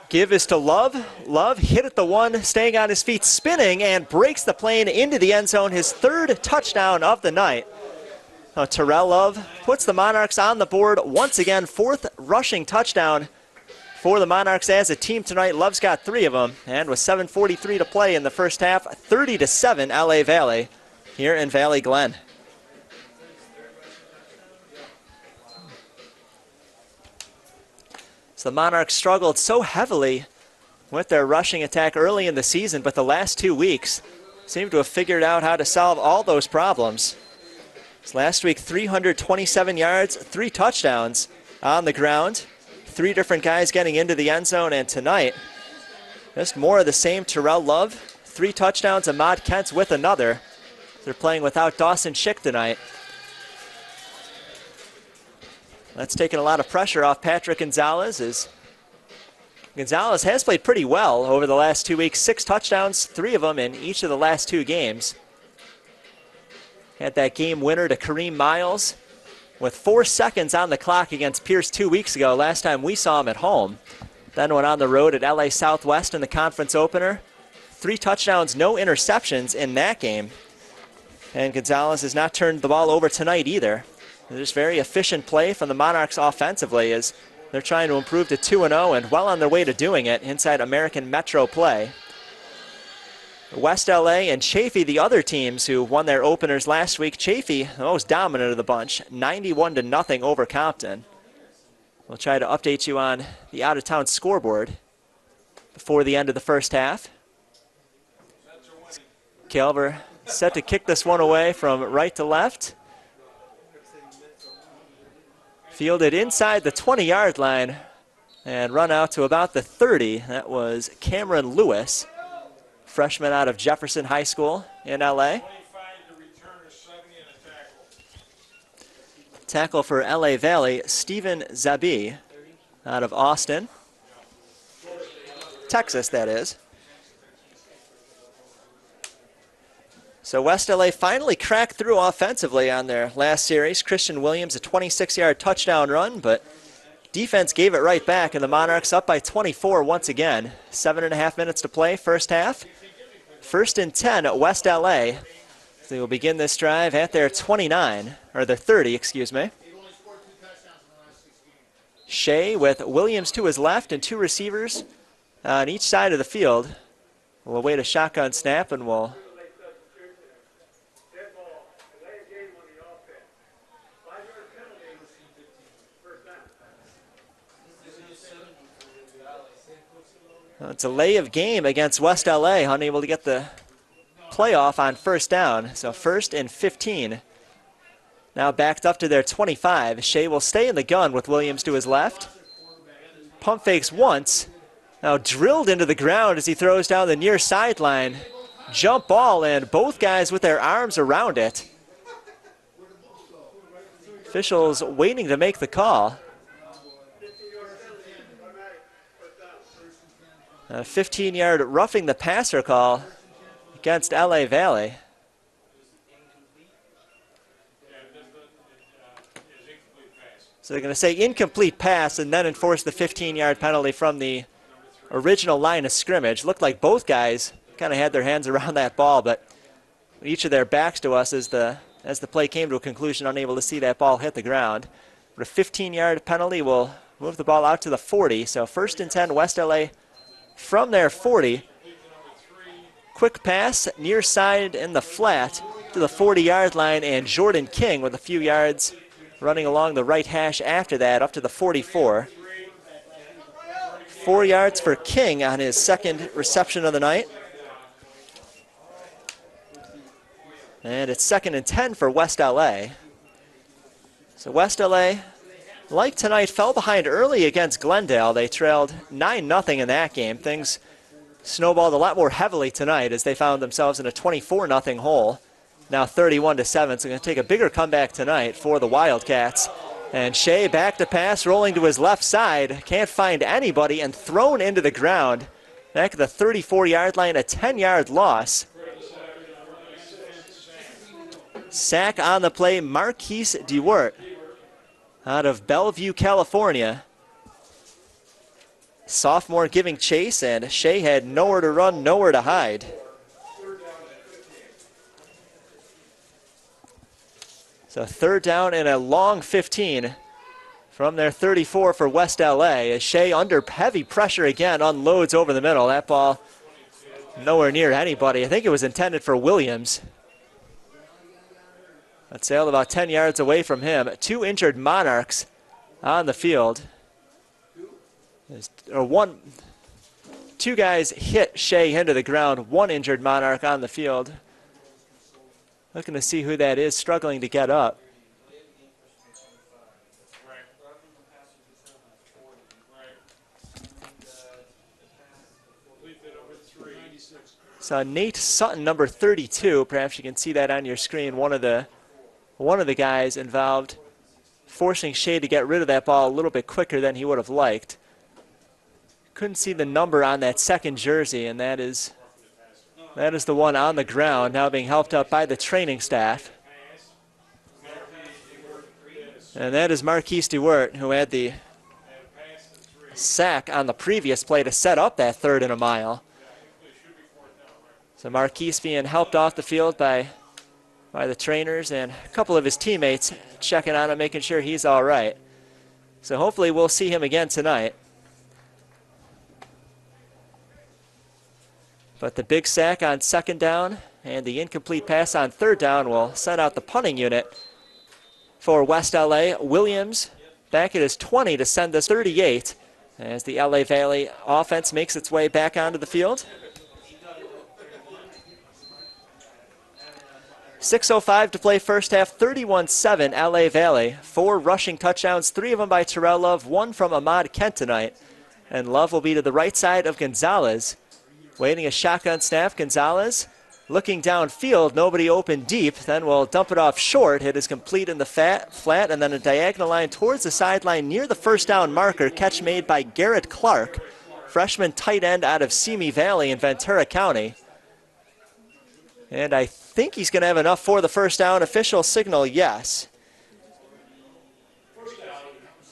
Give is to Love. Love hit at the 1, staying on his feet, spinning, and breaks the plane into the end zone. His 3rd touchdown of the night. Terrell Love puts the Monarchs on the board once again. 4th rushing touchdown for the Monarchs as a team tonight. Love's got 3 of them, and with 7:43 to play in the first half, 30-7 LA Valley here in Valley Glen. So the Monarchs struggled so heavily with their rushing attack early in the season, but the last 2 weeks seem to have figured out how to solve all those problems. Last week, 327 yards, 3 touchdowns on the ground, 3 different guys getting into the end zone, and tonight, just more of the same. Terrell Love, 3 touchdowns, Ahmad Kent's with another. They're playing without Dawson Schick tonight. That's taken a lot of pressure off Patrick Gonzalez, as Gonzalez has played pretty well over the last 2 weeks. 6 touchdowns, 3 of them in each of the last 2 games. Had that game winner to Kareem Miles with 4 seconds on the clock against Pierce 2 weeks ago, last time we saw him at home. Then went on the road at LA Southwest in the conference opener. 3 touchdowns, no interceptions in that game. And Gonzalez has not turned the ball over tonight either. Just very efficient play from the Monarchs offensively as they're trying to improve to 2-0 and well on their way to doing it inside American Metro play. West LA and Chaffey, the other teams who won their openers last week. Chaffey, the most dominant of the bunch, 91-0 over Compton. We'll try to update you on the out-of-town scoreboard before the end of the first half. Calver set to kick this one away from right to left. Fielded inside the 20-yard line and run out to about the 30. That was Cameron Lewis, freshman out of Jefferson High School in LA. Tackle for LA Valley, Stephen Zabi out of Austin, Texas, that is. So West LA finally cracked through offensively on their last series. Christian Williams, a 26-yard touchdown run, but defense gave it right back, and the Monarchs up by 24 once again. 7.5 minutes to play, first half. 1st and 10 at West LA. So they will begin this drive at their 29, or their 30, excuse me. Shea with Williams to his left and 2 receivers on each side of the field. We'll await a shotgun snap and we'll a delay of game against West LA, unable to get the playoff on first down. So 1st and 15. Now backed up to their 25. Shea will stay in the gun with Williams to his left. Pump fakes once. Now drilled into the ground as he throws down the near sideline. Jump ball, and both guys with their arms around it. Officials waiting to make the call. A 15-yard roughing the passer call against LA Valley. So they're going to say incomplete pass and then enforce the 15-yard penalty from the original line of scrimmage. Looked like both guys kind of had their hands around that ball, but each of their backs to us as the play came to a conclusion, unable to see that ball hit the ground. But a 15-yard penalty will move the ball out to the 40. So 1st and 10, West LA from their 40. Quick pass, near side in the flat to the 40-yard line, and Jordan King with a few yards running along the right hash after that up to the 44. 4 yards for King on his 2nd reception of the night. And it's 2nd and 10 for West LA. So West LA, like tonight, fell behind early against Glendale. They trailed 9-0 in that game. Things snowballed a lot more heavily tonight as they found themselves in a 24-0 hole. Now 31-7, so going to take a bigger comeback tonight for the Wildcats. And Shea back to pass, rolling to his left side. Can't find anybody and thrown into the ground. Back at the 34-yard line, a 10-yard loss. Sack on the play, Marquise DeWert out of Bellevue, California. Sophomore giving chase, and Shea had nowhere to run, nowhere to hide. So 3rd down and a long 15 from their 34 for West LA. As Shea, under heavy pressure again, unloads over the middle. That ball nowhere near anybody. I think it was intended for Williams. That sailed about 10 yards away from him. 2 injured Monarchs on the field. Or one two guys hit Shea into the ground, one injured Monarch on the field. Looking to see who that is, struggling to get up. So Nate Sutton, number 32, perhaps you can see that on your screen, one of the guys involved, forcing Shea to get rid of that ball a little bit quicker than he would have liked. Couldn't see the number on that second jersey, and that is the one on the ground, now being helped up by the training staff. And that is Marquis Stewart, who had the sack on the previous play to set up that 3rd and a mile. So Marquis being helped off the field by the trainers, and a couple of his teammates checking on him, making sure he's all right. So hopefully we'll see him again tonight. But the big sack on 2nd down and the incomplete pass on 3rd down will send out the punting unit for West LA. Williams back at his 20 to send this 38 as the LA Valley offense makes its way back onto the field. 6:05 to play first half, 31-7 LA Valley. 4 rushing touchdowns, 3 of them by Terrell Love, 1 from Ahmad Kent tonight. And Love will be to the right side of Gonzalez. Waiting a shotgun snap, Gonzalez looking downfield, nobody open deep, then will dump it off short. It is complete in the flat, and then a diagonal line towards the sideline near the first down marker. Catch made by Garrett Clark, freshman tight end out of Simi Valley in Ventura County. And I think he's going to have enough for the first down. Official signal, yes.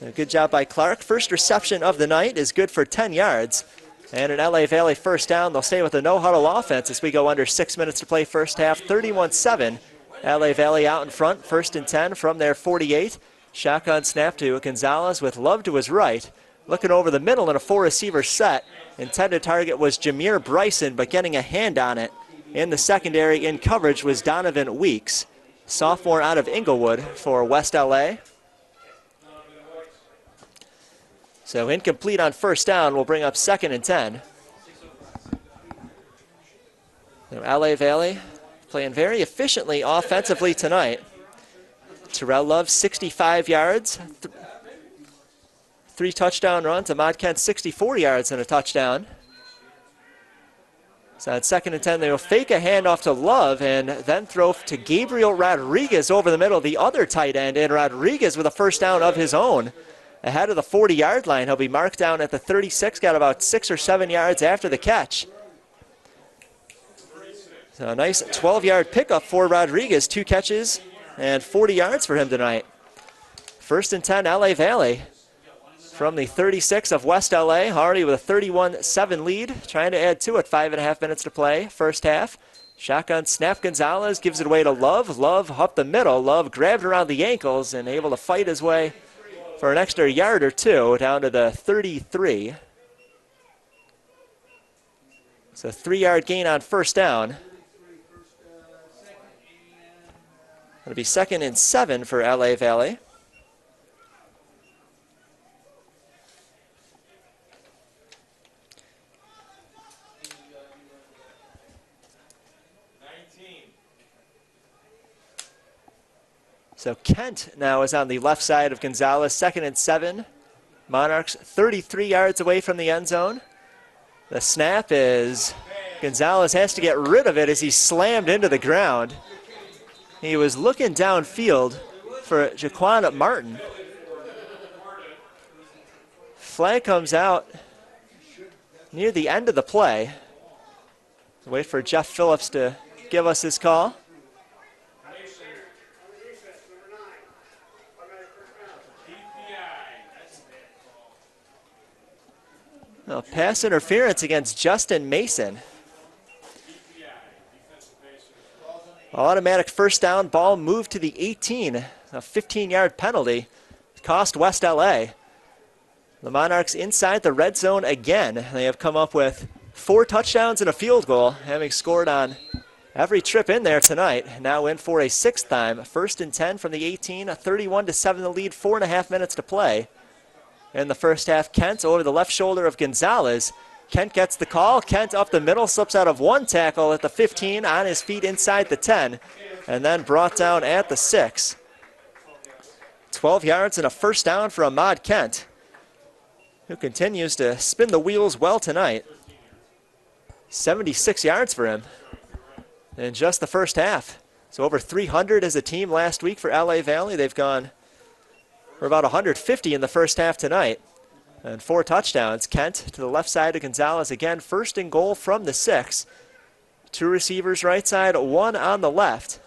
A good job by Clark. First reception of the night is good for 10 yards. And an LA Valley first down. They'll stay with a no-huddle offense as we go under 6 minutes to play first half. 31-7. LA Valley out in front. 1st and 10 from their 48. Shotgun snap to Gonzalez with Love to his right. Looking over the middle in a 4-receiver set. Intended target was Jameer Bryson, but getting a hand on it in the secondary in coverage was Donovan Weeks, sophomore out of Inglewood for West LA. So incomplete on first down will bring up 2nd and 10. So LA Valley playing very efficiently offensively tonight. Terrell Love, 65 yards, 3 touchdown runs. Ahmad Kent, 64 yards and a touchdown. So on 2nd and 10, they will fake a handoff to Love and then throw to Gabriel Rodriguez over the middle, the other tight end, and Rodriguez with a first down of his own. Ahead of the 40-yard line, he'll be marked down at the 36, got about 6 or 7 yards after the catch. So a nice 12-yard pickup for Rodriguez, 2 catches and 40 yards for him tonight. 1st and 10, LA Valley. From the 36 of West LA, already with a 31-7 lead, trying to add to it. 5.5 minutes to play, first half. Shotgun snap, Gonzalez gives it away to Love. Love up the middle. Love grabbed around the ankles and able to fight his way for an extra yard or 2 down to the 33. So 3-yard gain on first down. It'll be 2nd and 7 for LA Valley. So Kent now is on the left side of Gonzalez, 2nd and 7. Monarchs 33 yards away from the end zone. The snap is Gonzalez has to get rid of it as he slammed into the ground. He was looking downfield for Jaquan Martin. Flag comes out near the end of the play. Wait for Jeff Phillips to give us his call. Well, pass interference against Justin Mason. Automatic first down, ball moved to the 18. A 15-yard penalty cost West LA. The Monarchs inside the red zone again. They have come up with 4 touchdowns and a field goal, having scored on every trip in there tonight. Now in for a 6th time. 1st and 10 from the 18. A 31-7 the lead, 4.5 minutes to play. In the first half, Kent over the left shoulder of Gonzalez. Kent gets the call. Kent up the middle, slips out of one tackle at the 15, on his feet inside the 10, and then brought down at the 6. 12 yards and a first down for Ahmad Kent, who continues to spin the wheels well tonight. 76 yards for him in just the first half. So over 300 as a team last week for LA Valley. They've gone for about 150 in the first half tonight. And 4 touchdowns. Kent to the left side of Gonzalez again. First and goal from the 6. 2 receivers right side, 1 on the left.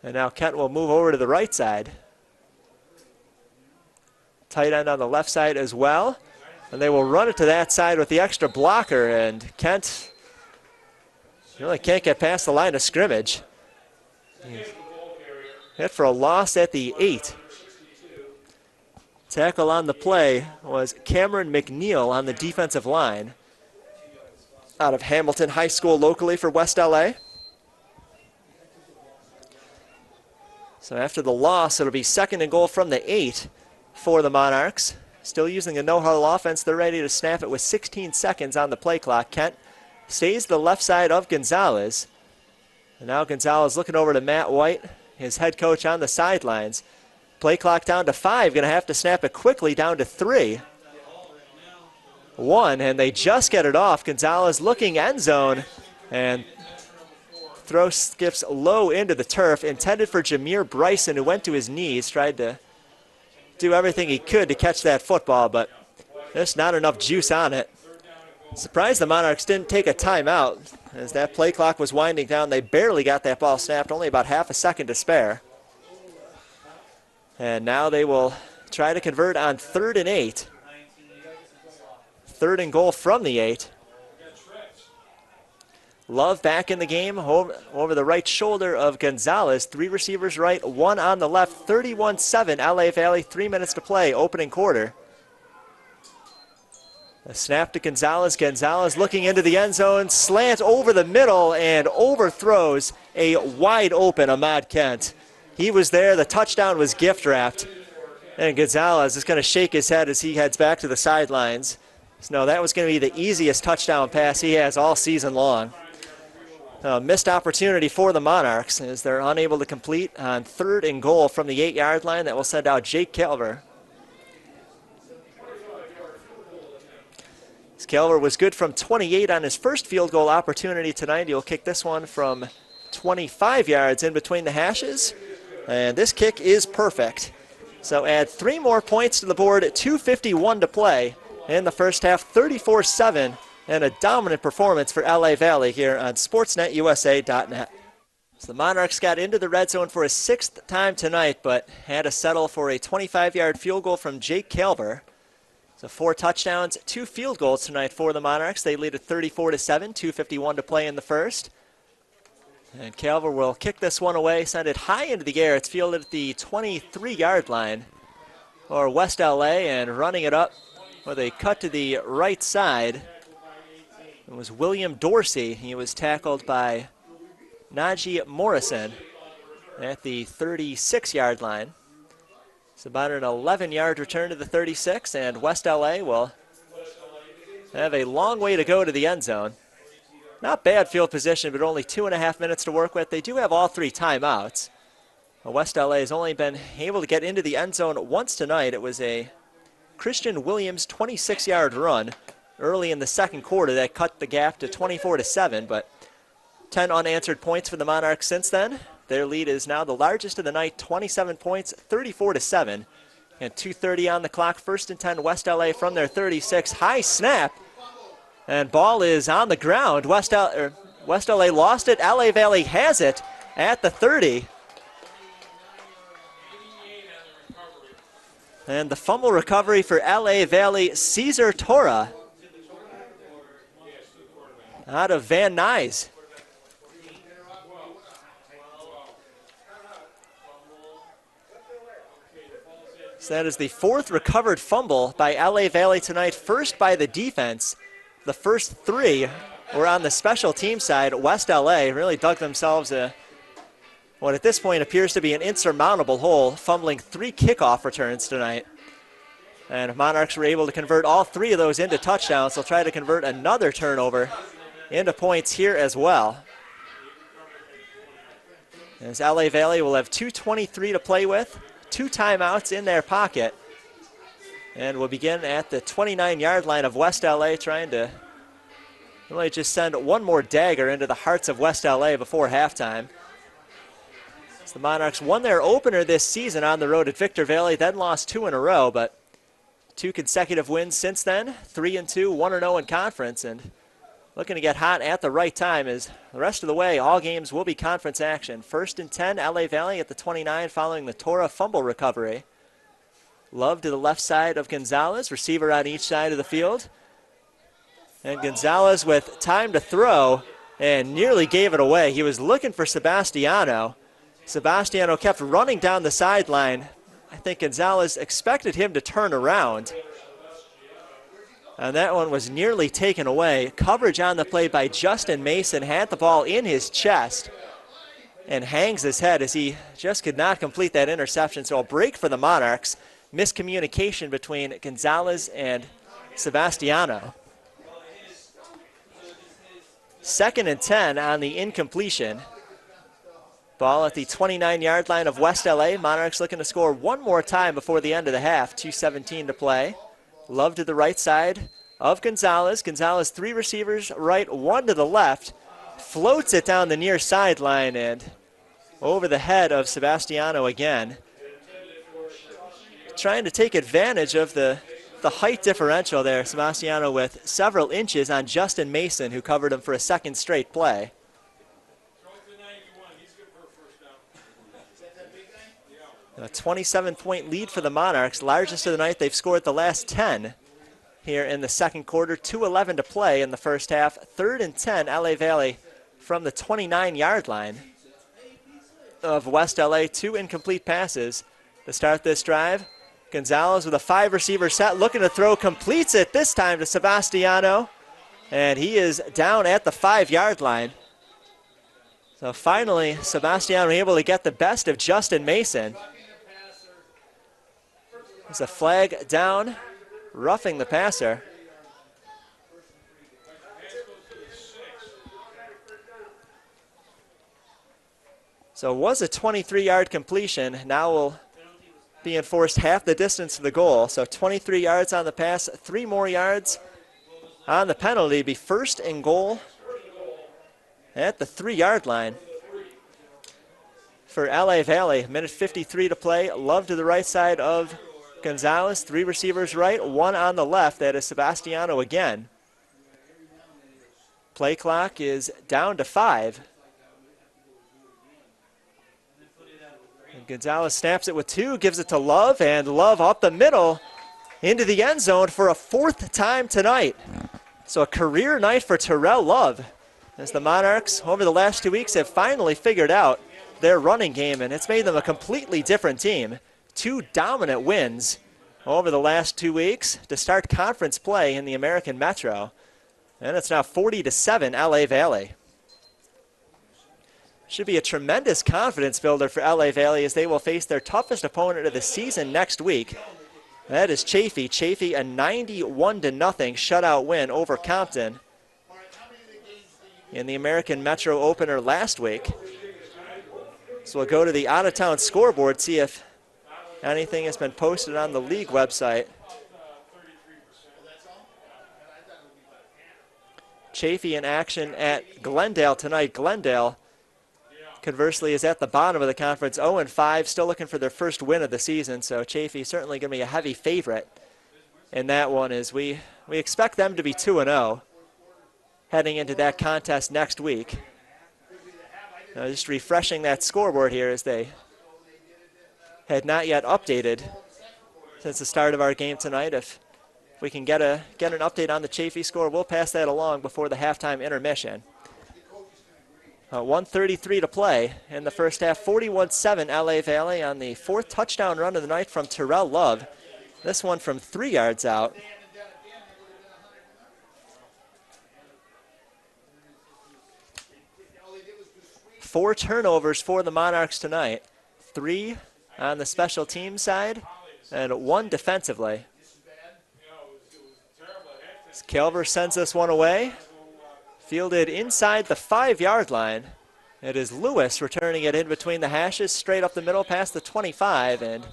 And now Kent will move over to the right side. Tight end on the left side as well. And they will run it to that side with the extra blocker. And Kent really can't get past the line of scrimmage. Hit for a loss at the 8. Tackle on the play was Cameron McNeil on the defensive line out of Hamilton High School locally for West LA. So after the loss, it'll be second and goal from the 8 for the Monarchs. Still using a no-huddle offense. They're ready to snap it with 16 seconds on the play clock. Kent stays to the left side of Gonzalez. And now Gonzalez looking over to Matt White, his head coach on the sidelines. Play clock down to 5. Going to have to snap it quickly down to 3. 1, and they just get it off. Gonzalez looking end zone, and throw skips low into the turf, intended for Jameer Bryson, who went to his knees, tried to do everything he could to catch that football, but there's not enough juice on it. Surprised the Monarchs didn't take a timeout. As that play clock was winding down, they barely got that ball snapped, only about half a second to spare. And now they will try to convert on 3rd and 8. 3rd and goal from the 8. Love back in the game over the right shoulder of Gonzalez. 3 receivers right, 1 on the left. 31-7 LA Valley, 3 minutes to play, opening quarter. A snap to Gonzalez. Gonzalez looking into the end zone, slant over the middle and overthrows a wide open Ahmad Kent. He was there, the touchdown was gift wrapped. And Gonzalez is going to shake his head as he heads back to the sidelines. So no, that was going to be the easiest touchdown pass he has all season long. Missed opportunity for the Monarchs as they're unable to complete on 3rd and goal from the 8-yard line. That will send out Jake Calver. Calver was good from 28 on his first field goal opportunity tonight. He'll kick this one from 25 yards in between the hashes. And this kick is perfect. So add 3 more points to the board at 2:51 to play in the first half, 34-7, and a dominant performance for LA Valley here on SportsNetUSA.net. So the Monarchs got into the red zone for a 6th time tonight, but had to settle for a 25-yard field goal from Jake Calver. So 4 touchdowns, 2 field goals tonight for the Monarchs. They lead at 34-7, 2:51 to play in the first. And Calver will kick this one away, send it high into the air. It's fielded at the 23-yard line for West LA, and running it up with a cut to the right side. It was William Dorsey. He was tackled by Najee Morrison at the 36-yard line. It's about an 11-yard return to the 36, and West LA will have a long way to go to the end zone. Not bad field position, but only 2.5 minutes to work with. They do have all 3 timeouts. West LA has only been able to get into the end zone once tonight. It was a Christian Williams 26-yard run early in the second quarter that cut the gap to 24-7, but 10 unanswered points for the Monarchs since then. Their lead is now the largest of the night, 27 points, 34-7. And 2:30 on the clock, 1st and 10, West LA from their 36. High snap, and ball is on the ground. West LA lost it. LA Valley has it at the 30. And the fumble recovery for LA Valley, Cesar Torra out of Van Nuys. So that is the 4th recovered fumble by LA Valley tonight, first by the defense. The first 3 were on the special team side. West LA really dug themselves what at this point appears to be an insurmountable hole, fumbling 3 kickoff returns tonight. And Monarchs were able to convert all 3 of those into touchdowns. They'll try to convert another turnover into points here as well. As LA Valley will have 2:23 to play with, 2 timeouts in their pocket. And we'll begin at the 29-yard line of West LA, trying to really just send one more dagger into the hearts of West LA before halftime. So the Monarchs won their opener this season on the road at Victor Valley, then lost 2 in a row, but 2 consecutive wins since then, 3-2, 1-0 in conference, and looking to get hot at the right time as the rest of the way, all games will be conference action. 1st and 10, LA Valley at the 29 following the Torah fumble recovery. Love to the left side of Gonzalez, receiver on each side of the field. And Gonzalez with time to throw and nearly gave it away. He was looking for Sebastiano. Sebastiano kept running down the sideline. I think Gonzalez expected him to turn around. And that one was nearly taken away. Coverage on the play by Justin Mason, had the ball in his chest and hangs his head as he just could not complete that interception. So a break for the Monarchs. Miscommunication between Gonzalez and Sebastiano. 2nd and 10 on the incompletion. Ball at the 29-yard line of West LA. Monarchs looking to score one more time before the end of the half. 2:17 to play. Love to the right side of Gonzalez. Gonzalez 3 receivers right, 1 to the left. Floats it down the near sideline and over the head of Sebastiano again. Trying to take advantage of the height differential there. Sebastiano with several inches on Justin Mason, who covered him for a 2nd straight play. A 27-point lead for the Monarchs, largest of the night. They've scored the last 10 here in the 2nd quarter. 2:11 to play in the first half. 3rd and 10, LA Valley from the 29-yard line of West LA. 2 incomplete passes to start this drive. Gonzalez with a 5-receiver set, looking to throw, completes it this time to Sebastiano, and he is down at the 5-yard line. So finally, Sebastiano able to get the best of Justin Mason. There's a flag down, roughing the passer. So it was a 23-yard completion. Now will be enforced half the distance to the goal. So 23 yards on the pass, 3 more yards on the penalty. Be 1st and goal at the 3-yard line for LA Valley. 1:53 to play. Love to the right side of Gonzalez. 3 receivers right, 1 on the left. That is Sebastiano again. Play clock is down to 5. And Gonzalez snaps it with 2, gives it to Love, and Love up the middle into the end zone for a 4th time tonight. So a career night for Terrell Love, as the Monarchs over the last 2 weeks have finally figured out their running game, and it's made them a completely different team. 2 dominant wins over the last 2 weeks to start conference play in the American Metro. And it's now 40-7 LA Valley. Should be a tremendous confidence builder for LA Valley as they will face their toughest opponent of the season next week. That is Chaffee. Chaffee, a 91-0 shutout win over Compton in the American Metro opener last week. So we'll go to the out-of-town scoreboard, see if anything has been posted on the league website. Chaffee in action at Glendale tonight. Glendale, conversely, is at the bottom of the conference, 0-5, still looking for their first win of the season. So Chaffee certainly going to be a heavy favorite in that one, as we expect them to be 2-0 heading into that contest next week. Just refreshing that scoreboard here, as they had not yet updated since the start of our game tonight. If we can get an update on the Chaffee score, we'll pass that along before the halftime intermission. 1:33 to play in the first half. 41-7 LA Valley on the 4th touchdown run of the night from Terrell Love. This one from 3 yards out. Four turnovers for the Monarchs tonight. 3 on the special team side and 1 defensively. Calver sends this one away. Fielded inside the 5-yard line. It is Lewis returning it in between the hashes, straight up the middle past the 25 and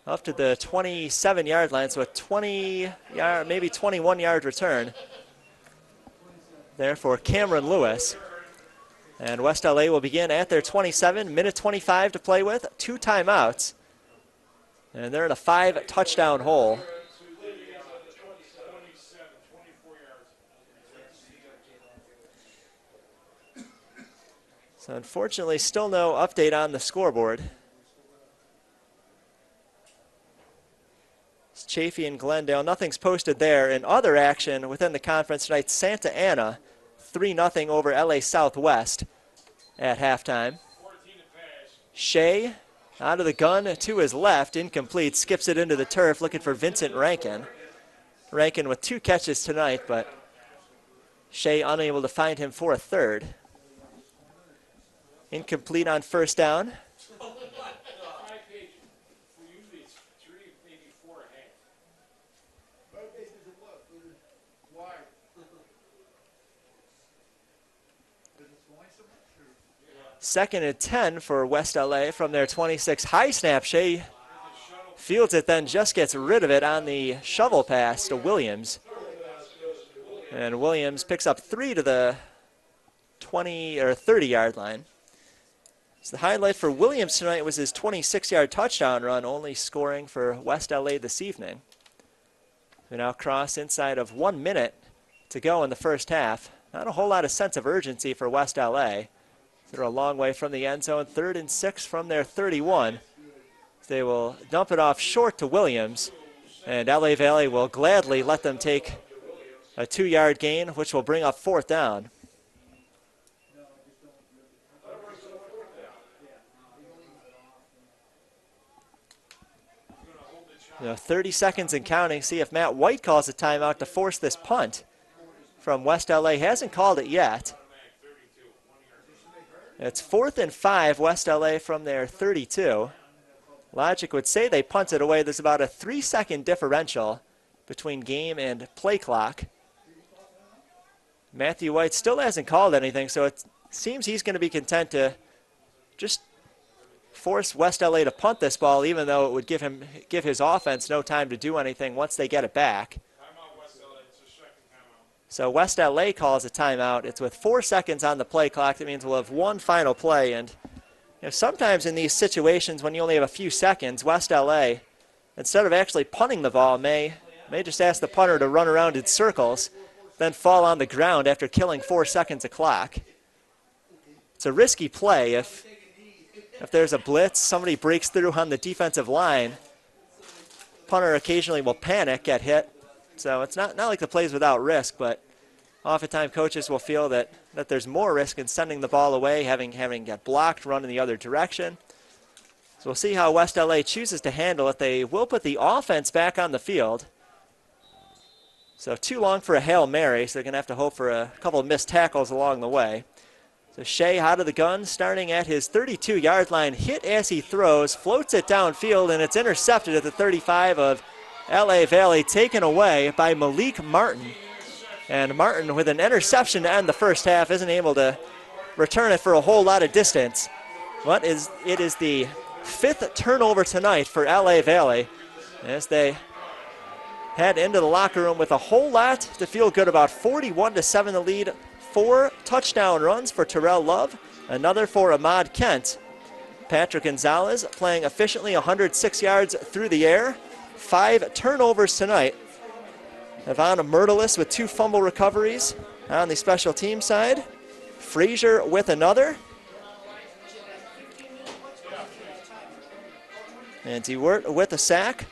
up to the 27-yard line. So a 20-yard, maybe 21-yard return there for Cameron Lewis. And West LA will begin at their 27, minute 25 to play with, 2 timeouts. And they're in a 5-touchdown hole. So unfortunately, still no update on the scoreboard. It's Chaffee and Glendale. Nothing's posted there. In other action within the conference tonight, Santa Ana 3-0 over LA Southwest at halftime. Shea out of the gun to his left, incomplete, skips it into the turf looking for Vincent Rankin. Rankin with 2 catches tonight, but Shea unable to find him for a third. Incomplete on first down. Second and 10 for West LA from their 26. High snap. Shea fields it, then just gets rid of it on the shovel pass to Williams. And Williams picks up 3 to the 20 or 30-yard line. So the highlight for Williams tonight was his 26-yard touchdown run, only scoring for West LA this evening. We now cross inside of 1 minute to go in the first half. Not a whole lot of sense of urgency for West LA. They're a long way from the end zone, 3rd and 6 from their 31. They will dump it off short to Williams, and LA Valley will gladly let them take a 2-yard gain, which will bring up 4th down. 30 seconds and counting. See if Matt White calls a timeout to force this punt from West LA. Hasn't called it yet. It's 4th and 5, West LA from their 32. Logic would say they punt it away. There's about a 3-second differential between game and play clock. Matthew White still hasn't called anything, so it seems he's going to be content to just force West LA to punt this ball, even though it would give his offense no time to do anything once they get it back. So West LA calls a timeout. It's with 4 seconds on the play clock. That means we'll have one final play. And sometimes in these situations when you only have a few seconds, West LA, instead of actually punting the ball, may just ask the punter to run around in circles, then fall on the ground after killing 4 seconds of clock. It's a risky play. If there's a blitz, somebody breaks through on the defensive line, punter occasionally will panic, get hit. So it's not like the play's without risk, but oftentimes coaches will feel that there's more risk in sending the ball away, having get blocked, run in the other direction. So we'll see how West LA chooses to handle it. They will put the offense back on the field. So too long for a Hail Mary, so they're going to have to hope for a couple of missed tackles along the way. So Shea out of the gun, starting at his 32-yard line, hit as he throws, floats it downfield, and it's intercepted at the 35 of LA Valley, taken away by Malik Martin. And Martin, with an interception to end the first half, isn't able to return it for a whole lot of distance. But it is the 5th turnover tonight for LA Valley as they head into the locker room with a whole lot to feel good about. 41-7 the lead. 4 touchdown runs for Terrell Love, another for Ahmad Kent. Patrick Gonzalez playing efficiently, 106 yards through the air. 5 turnovers tonight. Ivana Myrtilis with 2 fumble recoveries on the special team side. Frazier with another. And DeWert with a sack.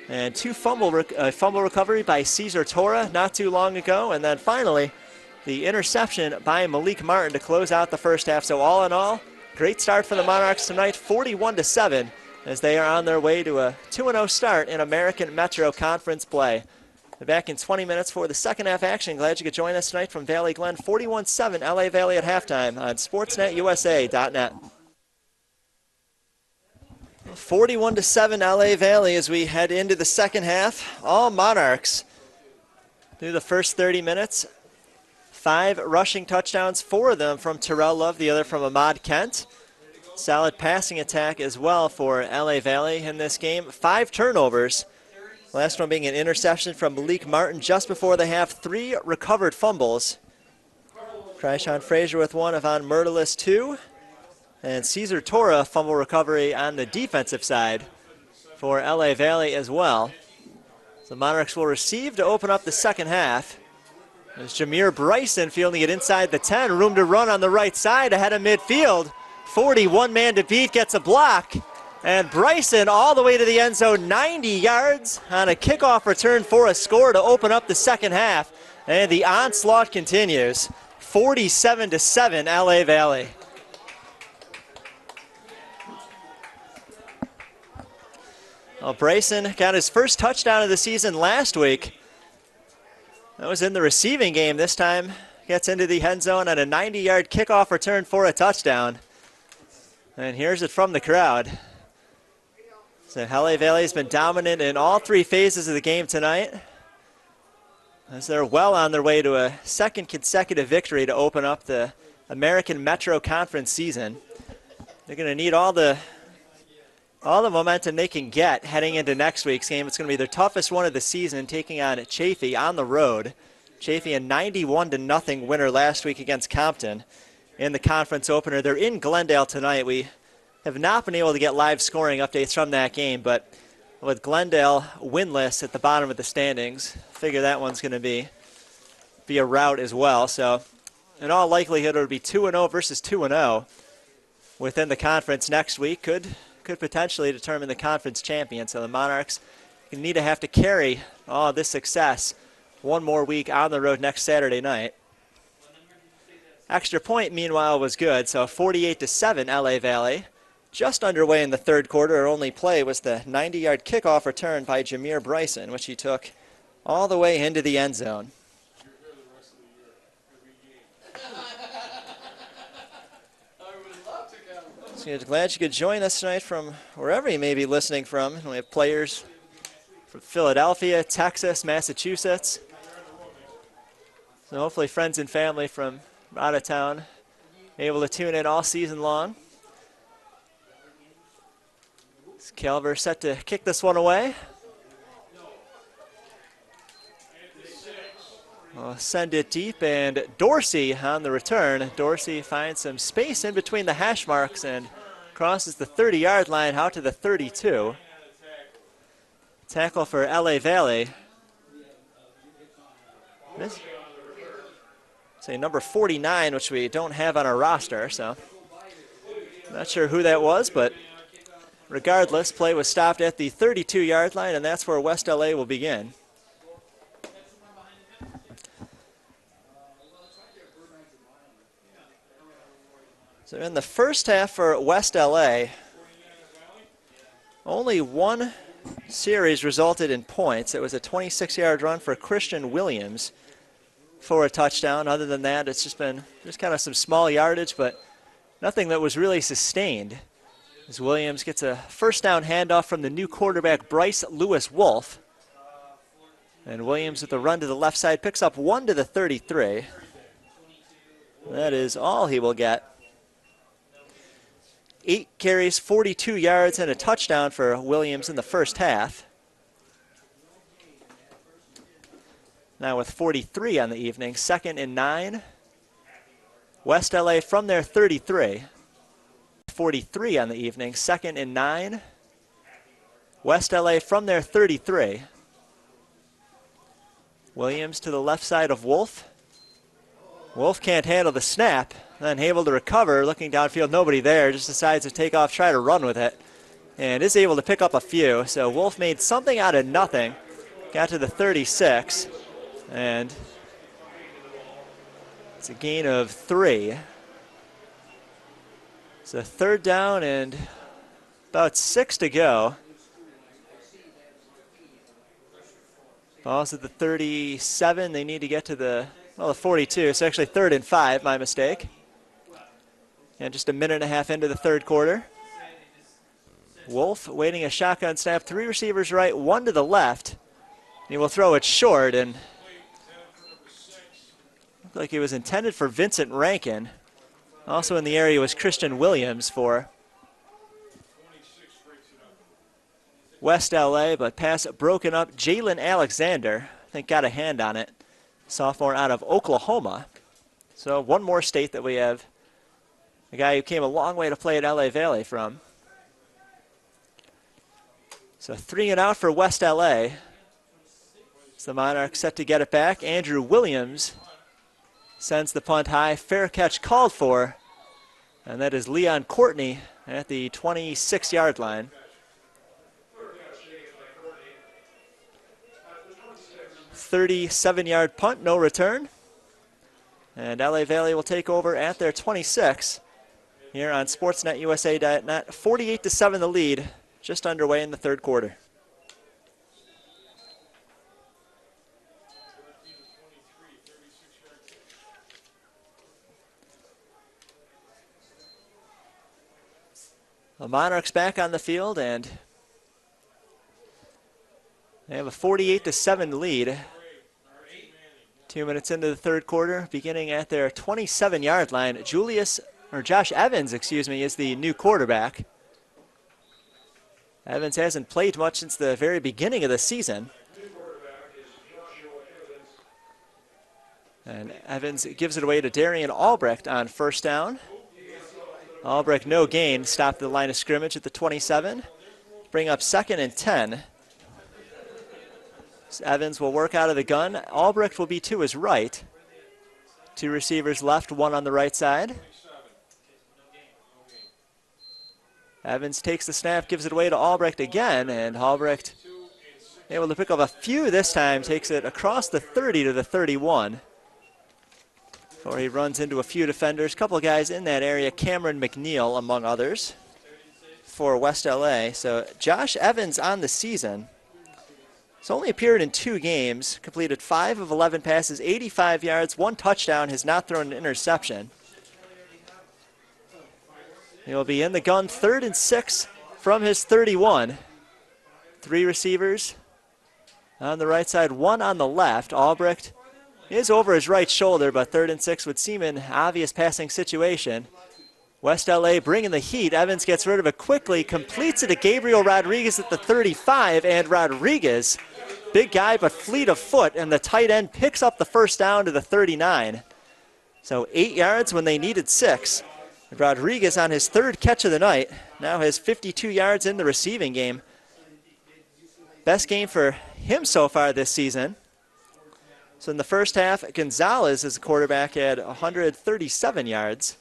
And 2 fumble recovery by Cesar Torra not too long ago. And then finally, the interception by Malik Martin to close out the first half. So all in all, great start for the Monarchs tonight, 41-7, as they are on their way to a 2-0 start in American Metro Conference play. We're back in 20 minutes for the second half action. Glad you could join us tonight from Valley Glen, 41-7 LA Valley at halftime on SportsNetUSA.net. 41-7 LA Valley as we head into the second half. All Monarchs through the first 30 minutes. 5 rushing touchdowns, 4 of them from Terrell Love, the other from Ahmad Kent. Solid passing attack as well for LA Valley in this game. 5 turnovers. Last one being an interception from Malik Martin just before the half. 3 recovered fumbles. Kryshawn Frazier with 1, Yvonne Myrtilis 2. And Caesar Torra fumble recovery on the defensive side for LA Valley as well. So Monarchs will receive to open up the second half. There's Jameer Bryson fielding it inside the 10. Room to run on the right side ahead of midfield. 41 man to beat, gets a block. And Bryson all the way to the end zone, 90 yards on a kickoff return for a score to open up the second half. And the onslaught continues. 47-7 LA Valley. Well, Bryson got his first touchdown of the season last week. That was in the receiving game. This time gets into the end zone on a 90-yard kickoff return for a touchdown. And here's it from the crowd. So LA Valley has been dominant in all 3 phases of the game tonight, as they're well on their way to a second consecutive victory to open up the American Metro Conference season. They're going to need all the momentum they can get heading into next week's game. It's going to be their toughest one of the season, taking on Chaffey on the road. Chaffey a 91-0 winner last week against Compton in the conference opener. They're in Glendale tonight. We have not been able to get live scoring updates from that game, but with Glendale winless at the bottom of the standings, figure that one's going to be a rout as well. So in all likelihood, it'll be 2-0 versus 2-0 within the conference next week. Could potentially determine the conference champion. So the Monarchs need to have to carry all this success one more week on the road next Saturday night. Extra point, meanwhile, was good. So 48-7 LA Valley. Just underway in the third quarter. Our only play was the 90-yard kickoff return by Jameer Bryson, which he took all the way into the end zone. So glad you could join us tonight from wherever you may be listening from. We have players from Philadelphia, Texas, Massachusetts. So hopefully friends and family from out of town able to tune in all season long. Calver set to kick this one away. We'll send it deep, and Dorsey on the return. Dorsey finds some space in between the hash marks and crosses the 30-yard line out to the 32. Tackle for LA Valley. Say number 49, which we don't have on our roster, so not sure who that was, but regardless, play was stopped at the 32-yard line, and that's where West LA will begin. So in the first half for West LA, only one series resulted in points. It was a 26-yard run for Christian Williams for a touchdown. Other than that, it's just been kind of some small yardage, but nothing that was really sustained. As Williams gets a first down handoff from the new quarterback, Bryce Lewis Wolf. And Williams with a run to the left side picks up 1 to the 33. That is all he will get. 8 carries, 42 yards, and a touchdown for Williams in the first half. Now with 43 on the evening, 2nd and 9. West LA from their 33. 43 on the evening, 2nd and 9. West LA from their 33. Williams to the left side of Wolf. Wolf can't handle the snap, then able to recover, looking downfield, nobody there, just decides to take off, try to run with it, and is able to pick up a few. So Wolf made something out of nothing, got to the 36, and it's a gain of 3. So 3rd down and about 6 to go. Ball's at the 37. They need to get to the 42. It's actually 3rd and 5, my mistake. And just a minute and a half into the third quarter. Wolf waiting a shotgun snap. 3 receivers right, 1 to the left. He will throw it short, and Looked like it was intended for Vincent Rankin. Also in the area was Christian Williams for West LA, but pass broken up. Jalen Alexander, I think, got a hand on it. Sophomore out of Oklahoma. So one more state that we have a guy who came a long way to play at LA Valley from. So 3 and out for West LA. So the Monarchs set to get it back. Andrew Williams sends the punt high. Fair catch called for. And that is Leon Courtney at the 26-yard line. "37-yard punt, no return. And LA Valley will take over at their 26 here on SportsNetUSA.net. 48-7 the lead, just underway in the third quarter. The Monarchs back on the field, and they have a 48-7 lead. 2 minutes into the third quarter, beginning at their 27-yard line. Josh Evans, is the new quarterback. Evans hasn't played much since the very beginning of the season. And Evans gives it away to Darian Albrecht on first down. Albrecht, no gain, stopped the line of scrimmage at the 27. Bring up 2nd and 10. So Evans will work out of the gun. Albrecht will be to his right. 2 receivers left, 1 on the right side. Evans takes the snap, gives it away to Albrecht again, and Albrecht able to pick up a few this time, takes it across the 30 to the 31. Before he runs into a few defenders. A couple of guys in that area, Cameron McNeil among others for West LA. So Josh Evans on the season. He's only appeared in 2 games, completed 5 of 11 passes, 85 yards, 1 touchdown, has not thrown an interception. He'll be in the gun, 3rd and 6 from his 31. 3 receivers on the right side, 1 on the left. Albrecht is over his right shoulder, but 3rd and 6 would seem an obvious passing situation. West LA bringing the heat. Evans gets rid of it quickly, completes it to Gabriel Rodriguez at the 35, and Rodriguez, big guy but fleet of foot, and the tight end picks up the first down to the 39. So 8 yards when they needed 6. Rodriguez on his 3rd catch of the night, now has 52 yards in the receiving game. Best game for him so far this season. So in the first half, Gonzalez as a quarterback had 137 yards.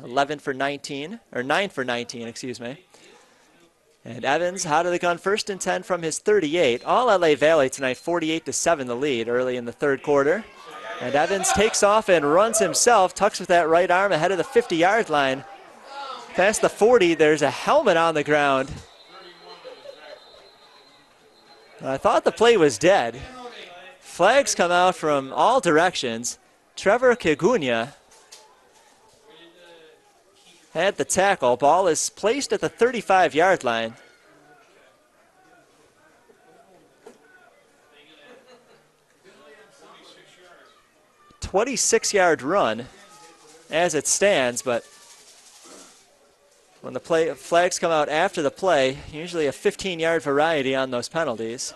9 for 19, And Evans out of the gun, 1st and 10 from his 38. All LA Valley tonight, 48-7 the lead early in the third quarter. And Evans takes off and runs himself, tucks with that right arm ahead of the 50-yard line. Past the 40, there's a helmet on the ground. I thought the play was dead. Flags come out from all directions. Trevor Kigunya had the tackle. Ball is placed at the 35-yard line. A 26-yard run as it stands, but when the flags come out after the play, usually a 15-yard variety on those penalties.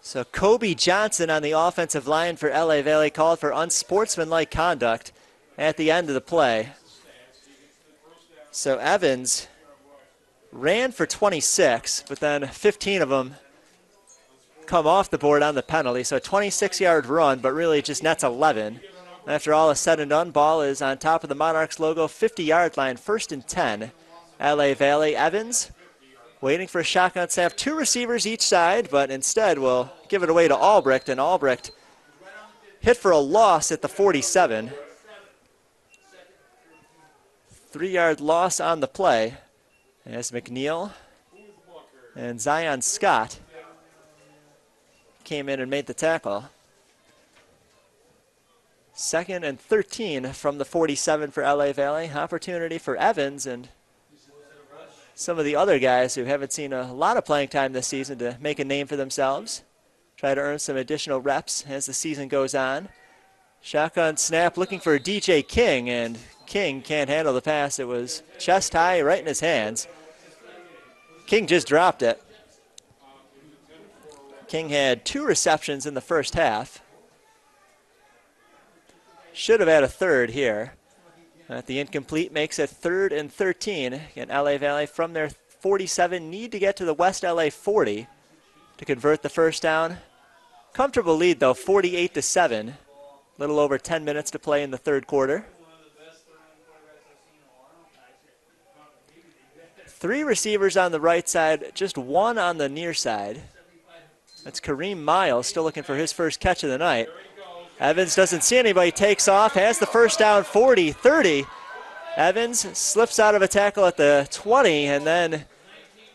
So Kobe Johnson on the offensive line for LA Valley called for unsportsmanlike conduct at the end of the play. So Evans ran for 26, but then 15 of them come off the board on the penalty. So a 26-yard run, but really just nets 11. After all is said and done, ball is on top of the Monarchs logo, 50-yard line, 1st and 10. LA Valley. Evans waiting for a shotgun snap. 2 receivers each side, but instead will give it away to Albrecht, and Albrecht hit for a loss at the 47. 3-yard loss on the play as McNeil and Zion Scott came in and made the tackle. 2nd and 13 from the 47 for LA Valley. Opportunity for Evans and some of the other guys who haven't seen a lot of playing time this season to make a name for themselves. Try to earn some additional reps as the season goes on. Shotgun snap looking for DJ King, and King can't handle the pass. It was chest high right in his hands. King just dropped it. King had 2 receptions in the first half. Should have had a third here. The incomplete makes it 3rd and 13. And LA Valley from their 47 need to get to the West LA 40 to convert the first down. Comfortable lead though, 48-7. A little over 10 minutes to play in the third quarter. 3 receivers on the right side, just 1 on the near side. That's Kareem Miles, still looking for his first catch of the night. Evans doesn't see anybody, takes off, has the first down, 40-30. Evans slips out of a tackle at the 20 and then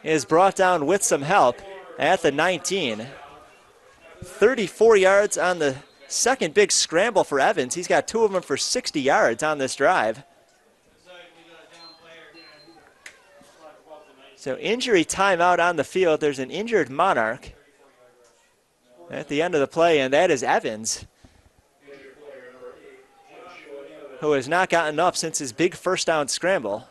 is brought down with some help at the 19. 34 yards on the second big scramble for Evans. He's got 2 of them for 60 yards on this drive. So injury timeout on the field. There's an injured Monarch at the end of the play, and that is Evans, who has not gotten up since his big first down scramble.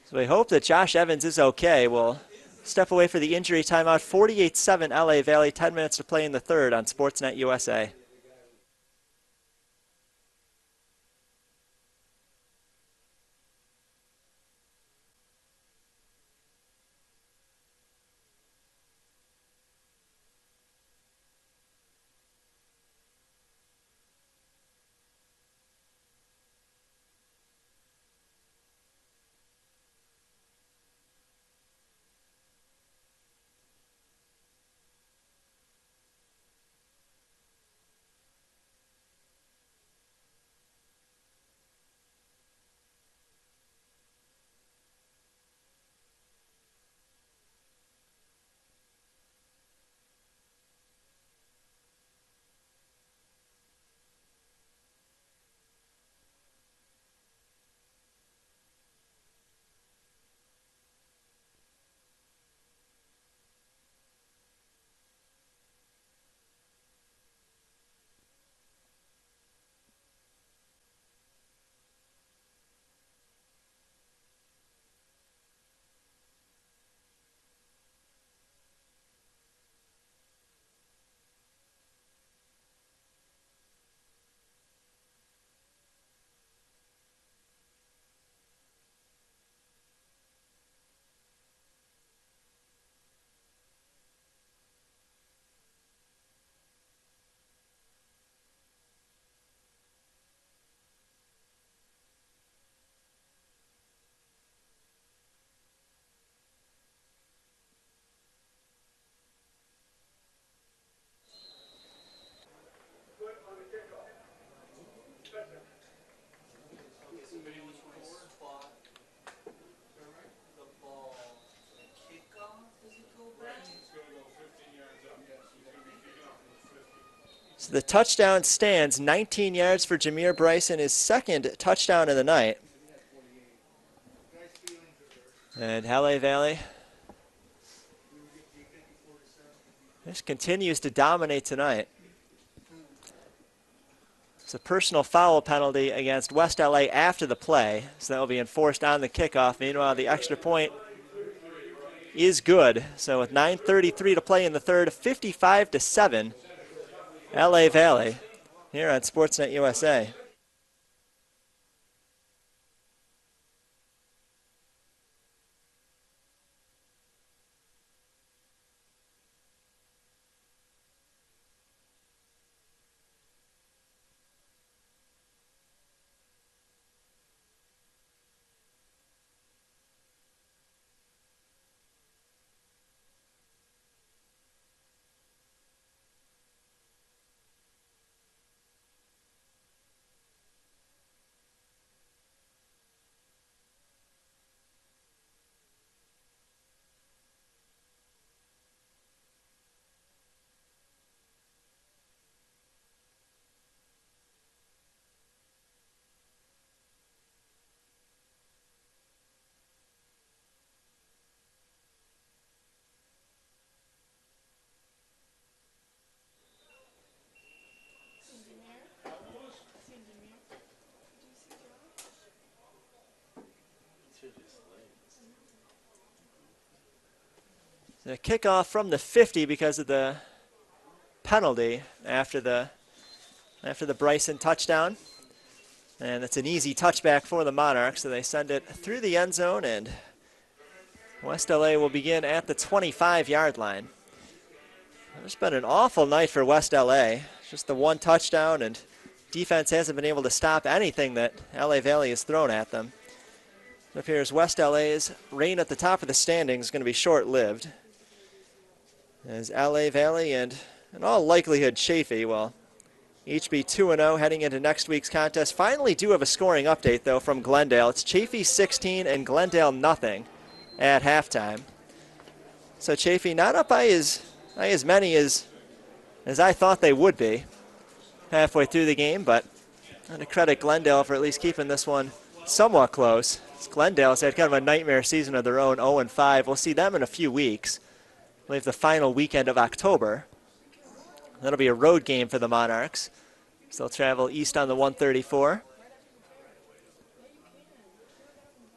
So we hope that Josh Evans is okay. We'll step away for the injury timeout. 48-7 LA Valley, 10 minutes to play in the third on Sportsnet USA. So the touchdown stands, 19 yards for Jameer Bryson, his 2nd touchdown of the night. And LA Valley just continues to dominate tonight. It's a personal foul penalty against West LA after the play, so that will be enforced on the kickoff. Meanwhile, the extra point is good. So with 9:33 to play in the third, 55-7. LA Valley here on Sportsnet USA. The kickoff from the 50 because of the penalty after the Bryson touchdown. And it's an easy touchback for the Monarchs, so they send it through the end zone, and West LA will begin at the 25-yard line. It's been an awful night for West LA. Just the one touchdown, and defense hasn't been able to stop anything that LA Valley has thrown at them. It appears West LA's reign at the top of the standings is going to be short-lived, as LA Valley and in all likelihood Chaffee will each be 2-0 heading into next week's contest. Finally do have a scoring update, though, from Glendale. It's Chaffee 16 and Glendale nothing at halftime. So Chaffee not up by as many as I thought they would be halfway through the game, but I'm going to credit Glendale for at least keeping this one somewhat close. Glendale's had kind of a nightmare season of their own, 0-5. We'll see them in a few weeks. I believe the final weekend of October. That'll be a road game for the Monarchs. So they'll travel east on the 134.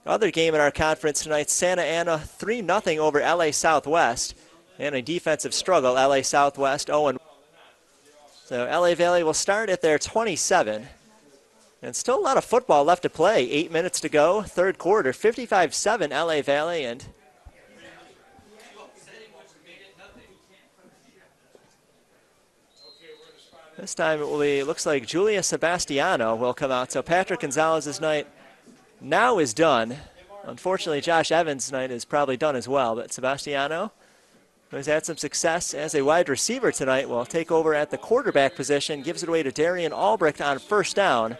Other game in our conference tonight, Santa Ana 3-0 over LA Southwest. And a defensive struggle, LA Southwest 0-1. So LA Valley will start at their 27. And still a lot of football left to play. 8 minutes to go, third quarter, 55-7 LA Valley. And this time it will be, looks like Julia Sebastiano will come out. So Patrick Gonzalez's night now is done. Unfortunately, Josh Evans' night is probably done as well. But Sebastiano, who has had some success as a wide receiver tonight, will take over at the quarterback position, gives it away to Darian Albrecht on first down.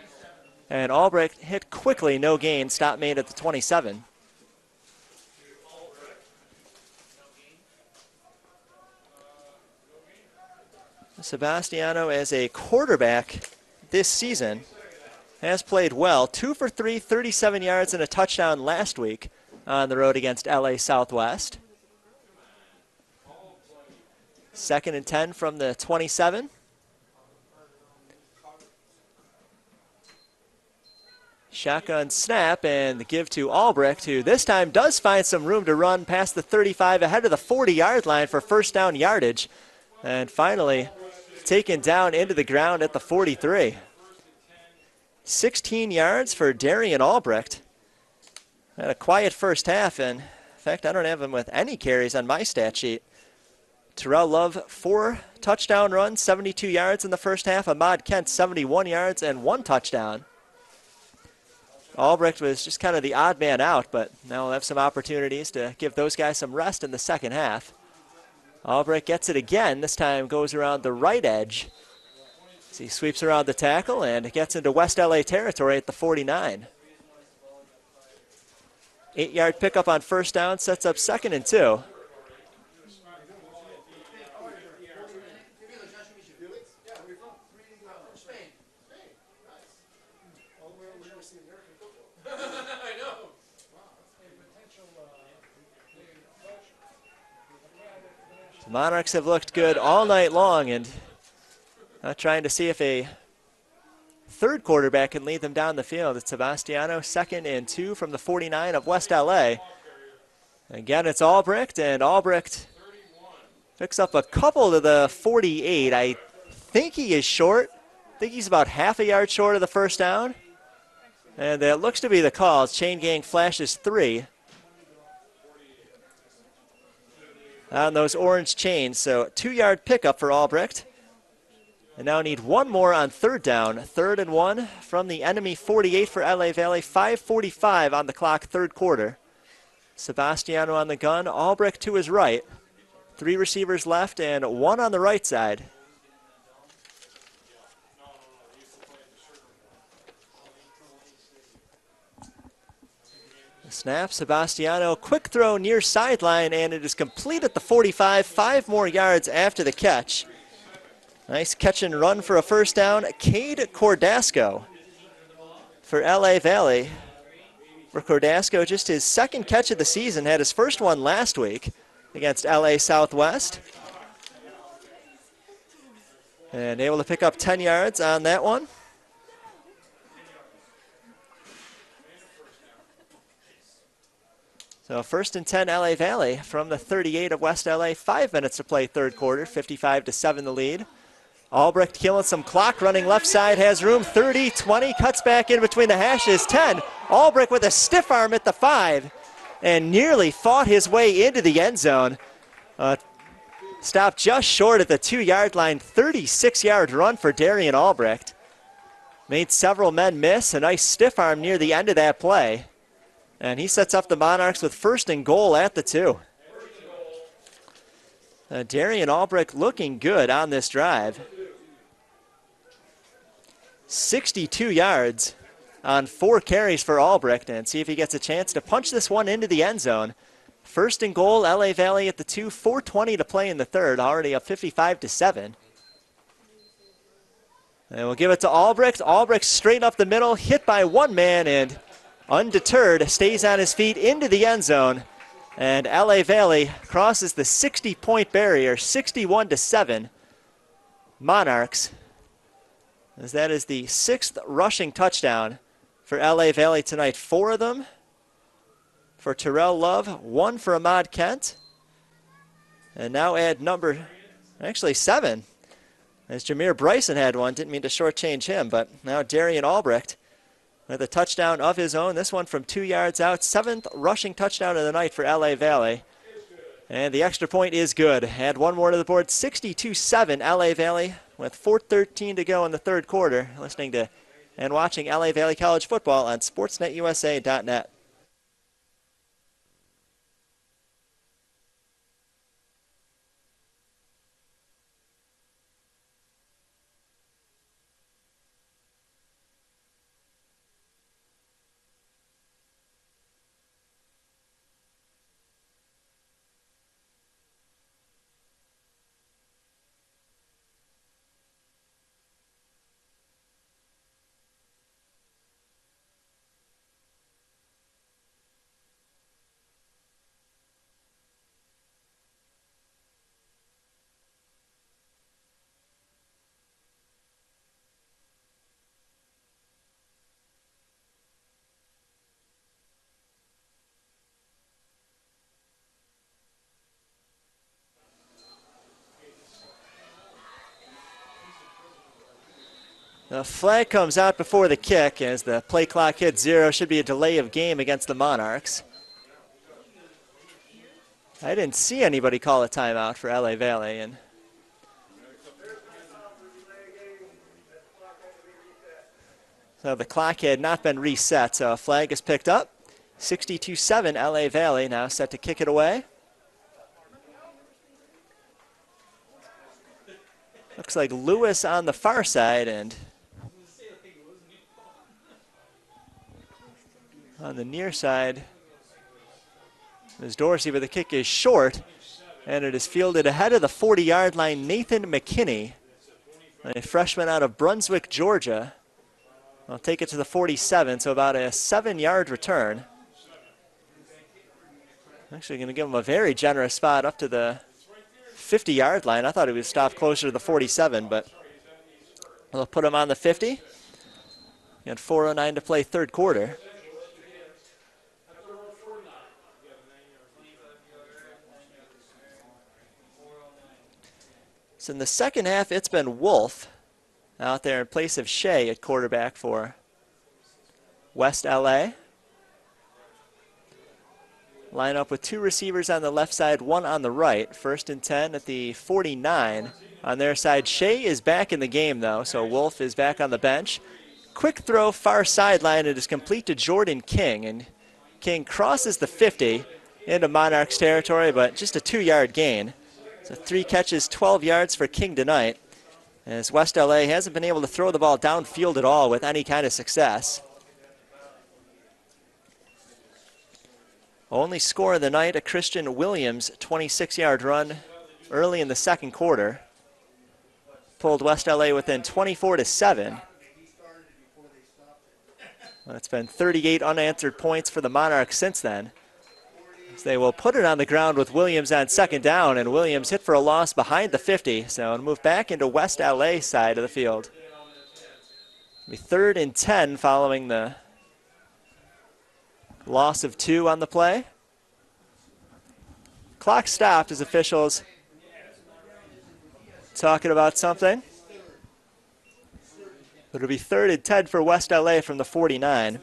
And Albrecht hit quickly, no gain, stop made at the 27. Sebastiano, as a quarterback this season, has played well. 2 for 3, 37 yards and a touchdown last week on the road against LA Southwest. 2nd and 10 from the 27. Shotgun snap and the give to Albrecht, who this time does find some room to run past the 35 ahead of the 40-yard line for first down yardage. And finally taken down into the ground at the 43. 16 yards for Darian Albrecht. Had a quiet first half, and in fact, I don't have him with any carries on my stat sheet. Terrell Love, 4 touchdown runs, 72 yards in the first half. Ahmad Kent, 71 yards and 1 touchdown. Albrecht was just kind of the odd man out, but now we'll have some opportunities to give those guys some rest in the second half. Albrecht gets it again. This time goes around the right edge. So he sweeps around the tackle and gets into West LA territory at the 49. 8-yard pickup on first down, sets up 2nd and 2. The Monarchs have looked good all night long, and trying to see if a third quarterback can lead them down the field. It's Sebastiano, 2nd and 2 from the 49 of West LA. Again, it's Albrecht, and Albrecht picks up a couple to the 48. I think he is short. I think he's about half a yard short of the first down. And that looks to be the call. Chain gang flashes 3 on those orange chains. So 2-yard pickup for Albrecht. And now need one more on third down. 3rd and 1 from the enemy 48 for LA Valley. 5:45 on the clock, third quarter. Sebastiano on the gun, Albrecht to his right. 3 receivers left and 1 on the right side. Snap, Sebastiano, quick throw near sideline, and it is complete at the 45, 5 more yards after the catch. Nice catch and run for a first down. Cade Cordasco for LA Valley. For Cordasco, just his 2nd catch of the season, had his first one last week against LA Southwest. And able to pick up 10 yards on that one. So 1st and 10 LA Valley from the 38 of West LA. 5 minutes to play third quarter, 55-7 the lead. Albrecht killing some clock, running left side, has room, 30, 20, cuts back in between the hashes, 10. Albrecht with a stiff arm at the 5 and nearly fought his way into the end zone. Stopped just short at the 2-yard line, 36-yard run for Darian Albrecht. Made several men miss, a nice stiff arm near the end of that play. And he sets up the Monarchs with 1st and goal at the 2. Darian Albrecht looking good on this drive. 62 yards on 4 carries for Albrecht, and see if he gets a chance to punch this one into the end zone. 1st and goal, LA Valley at the 2, 4:20 to play in the third, already up 55-7. And we'll give it to Albrecht. Albrecht straight up the middle, hit by one man, and undeterred, stays on his feet into the end zone. And LA Valley crosses the 60-point barrier, 61-7. Monarchs, as that is the 6th rushing touchdown for LA Valley tonight. 4 of them for Terrell Love, 1 for Ahmad Kent. And now add actually 7. As Jameer Bryson had one, didn't mean to shortchange him, but now Darian Albrecht with a touchdown of his own. This one from 2 yards out. 7th rushing touchdown of the night for LA Valley. And the extra point is good. Add one more to the board. 62-7 LA Valley with 4:13 to go in the third quarter. Listening to and watching LA Valley College football on sportsnetusa.net. The flag comes out before the kick as the play clock hits 0. Should be a delay of game against the Monarchs. I didn't see anybody call a timeout for LA Valley. And so the clock had not been reset, so a flag is picked up. 62-7 LA Valley now set to kick it away. Looks like Lewis on the far side, and on the near side is Dorsey, but the kick is short, and it is fielded ahead of the 40-yard line. Nathan McKinney, a freshman out of Brunswick, Georgia. I'll take it to the 47, so about a 7-yard return. Actually going to give him a very generous spot up to the 50-yard line. I thought he would stop closer to the 47, but we'll put him on the 50. Got 4:09 to play third quarter. So in the second half, it's been Wolf out there in place of Shea at quarterback for West LA. Line up with 2 receivers on the left side, 1 on the right. 1st and 10 at the 49 on their side. Shea is back in the game, though, so Wolf is back on the bench. Quick throw, far sideline. It is complete to Jordan King, and King crosses the 50 into Monarchs territory, but just a 2-yard gain. So 3 catches, 12 yards for King tonight, as West LA hasn't been able to throw the ball downfield at all with any kind of success. Only score of the night, a Christian Williams 26-yard run early in the second quarter. Pulled West LA within 24-7. It's been 38 unanswered points for the Monarchs since then. So they will put it on the ground with Williams on second down, and Williams hit for a loss behind the 50, so it'll move back into West LA side of the field. It'll be 3rd and 10 following the loss of 2 on the play. Clock stopped as officials talking about something. It'll be 3rd and 10 for West LA from the 49.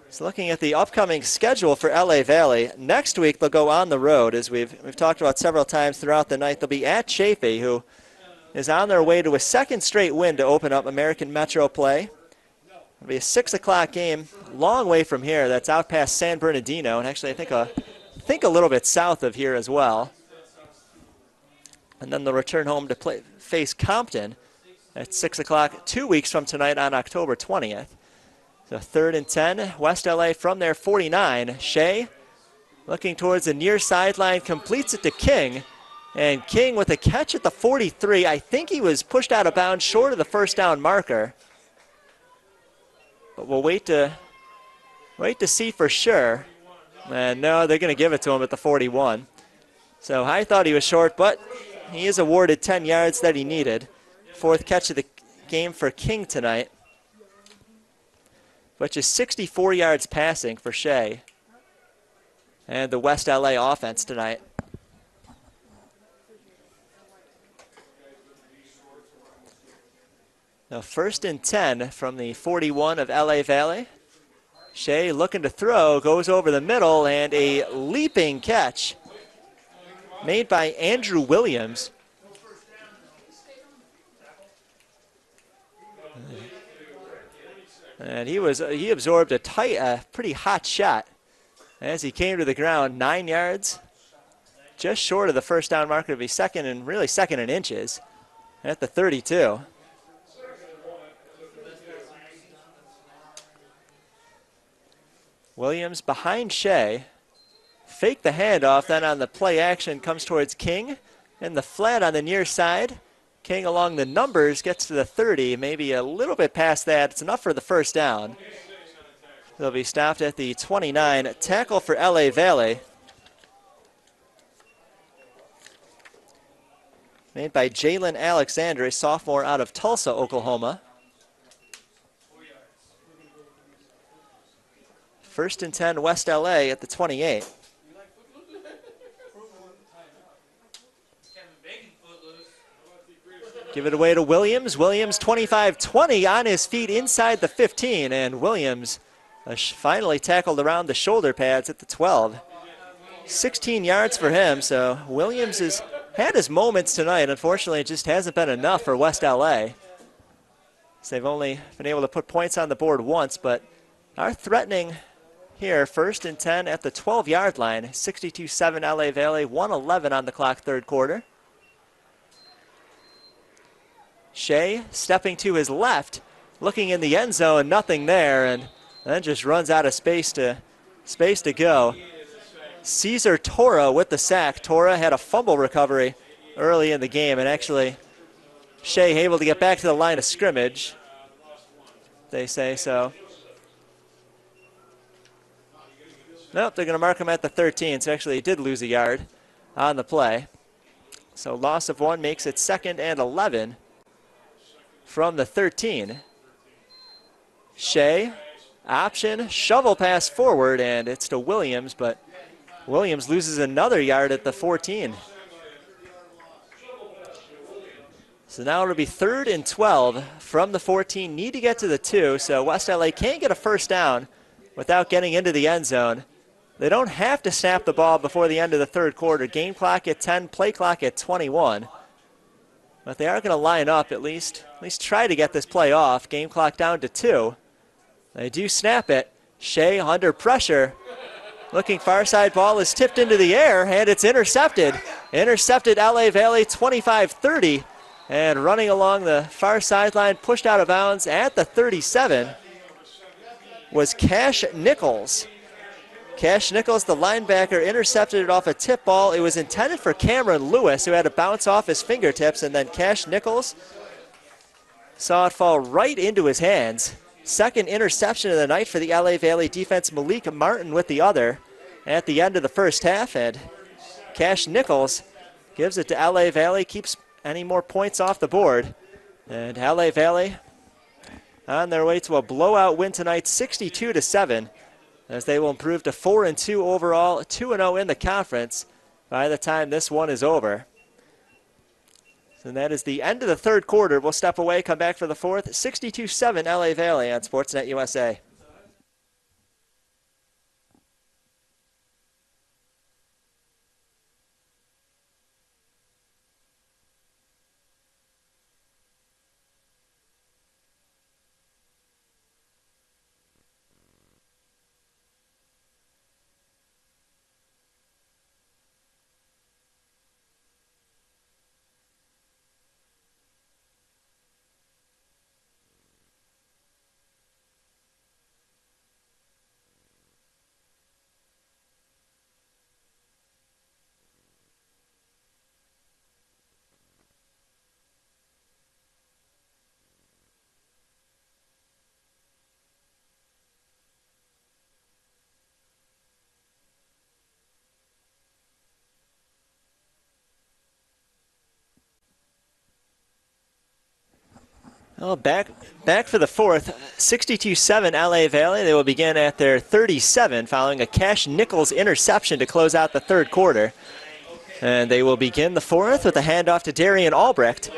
So looking at the upcoming schedule for LA Valley, next week they'll go on the road, as we've talked about several times throughout the night. They'll be at Chaffee, who is on their way to a 2nd straight win to open up American Metro play. It'll be a 6 o'clock game, long way from here. That's out past San Bernardino, and actually I think a little bit south of here as well. And then they'll return home to face Compton at 6 o'clock 2 weeks from tonight on October 20th. So 3rd and 10, West LA from their 49. Shea looking towards the near sideline, completes it to King. And King with a catch at the 43. I think he was pushed out of bounds short of the first down marker. But we'll wait to see for sure. And no, they're going to give it to him at the 41. So I thought he was short, but he is awarded 10 yards that he needed. 4th catch of the game for King tonight, which is 64 yards passing for Shea and the West LA offense tonight. Now 1st and 10 from the 41 of LA Valley. Shea looking to throw, goes over the middle, and a leaping catch made by Andrew Williams. And he absorbed a pretty hot shot as he came to the ground. 9 yards, just short of the first down marker, to be second in inches at the 32. Williams behind Shea, fake the handoff, then on the play action comes towards King in the flat on the near side. King along the numbers gets to the 30, maybe a little bit past that. It's enough for the first down. They'll be stopped at the 29. Tackle for LA Valley made by Jalen Alexander, a sophomore out of Tulsa, Oklahoma. 1st and 10, West LA at the 28. Give it away to Williams. Williams 25-20 on his feet inside the 15, and Williams finally tackled around the shoulder pads at the 12. 16 yards for him, so Williams has had his moments tonight. Unfortunately, it just hasn't been enough for West LA. So they've only been able to put points on the board once, but are threatening here. 1st and 10 at the 12-yard line. 62-7 LA Valley, 1:11 on the clock, 3rd quarter. Shea stepping to his left, looking in the end zone, nothing there, and then just runs out of space to go. Cesar Tora with the sack. Tora had a fumble recovery early in the game, and actually Shea able to get back to the line of scrimmage, they say so. Nope, they're going to mark him at the 13, so actually he did lose a yard on the play. So loss of 1 makes it 2nd and 11 from the 13. Shea, option, shovel pass forward, and it's to Williams, but Williams loses another yard at the 14. So now it'll be 3rd and 12 from the 14. Need to get to the 2, so West LA can't get a first down without getting into the end zone. They don't have to snap the ball before the end of the 3rd quarter. Game clock at 10, play clock at 21. But they are going to line up, at least try to get this play off. Game clock down to 2. They do snap it. Shea under pressure. Looking far side, ball is tipped into the air, and it's intercepted. Intercepted LA Valley 25-30. And running along the far sideline, pushed out of bounds at the 37, was Cash Nichols. Cash Nichols, the linebacker, intercepted it off a tip ball. It was intended for Cameron Lewis, who had to bounce off his fingertips, and then Cash Nichols saw it fall right into his hands. 2nd interception of the night for the LA Valley defense. Malik Martin with the other at the end of the first half, and Cash Nichols gives it to LA Valley, keeps any more points off the board. And LA Valley on their way to a blowout win tonight, 62-7. As they will improve to 4-2 overall, 2-0 in the conference by the time this one is over. And that is the end of the third quarter. We'll step away, come back for the fourth. 62-7 LA Valley on Sportsnet USA. Well, back for the fourth, 62-7 LA Valley. They will begin at their 37 following a Cash Nichols interception to close out the third quarter. And they will begin the fourth with a handoff to Darian Albrecht.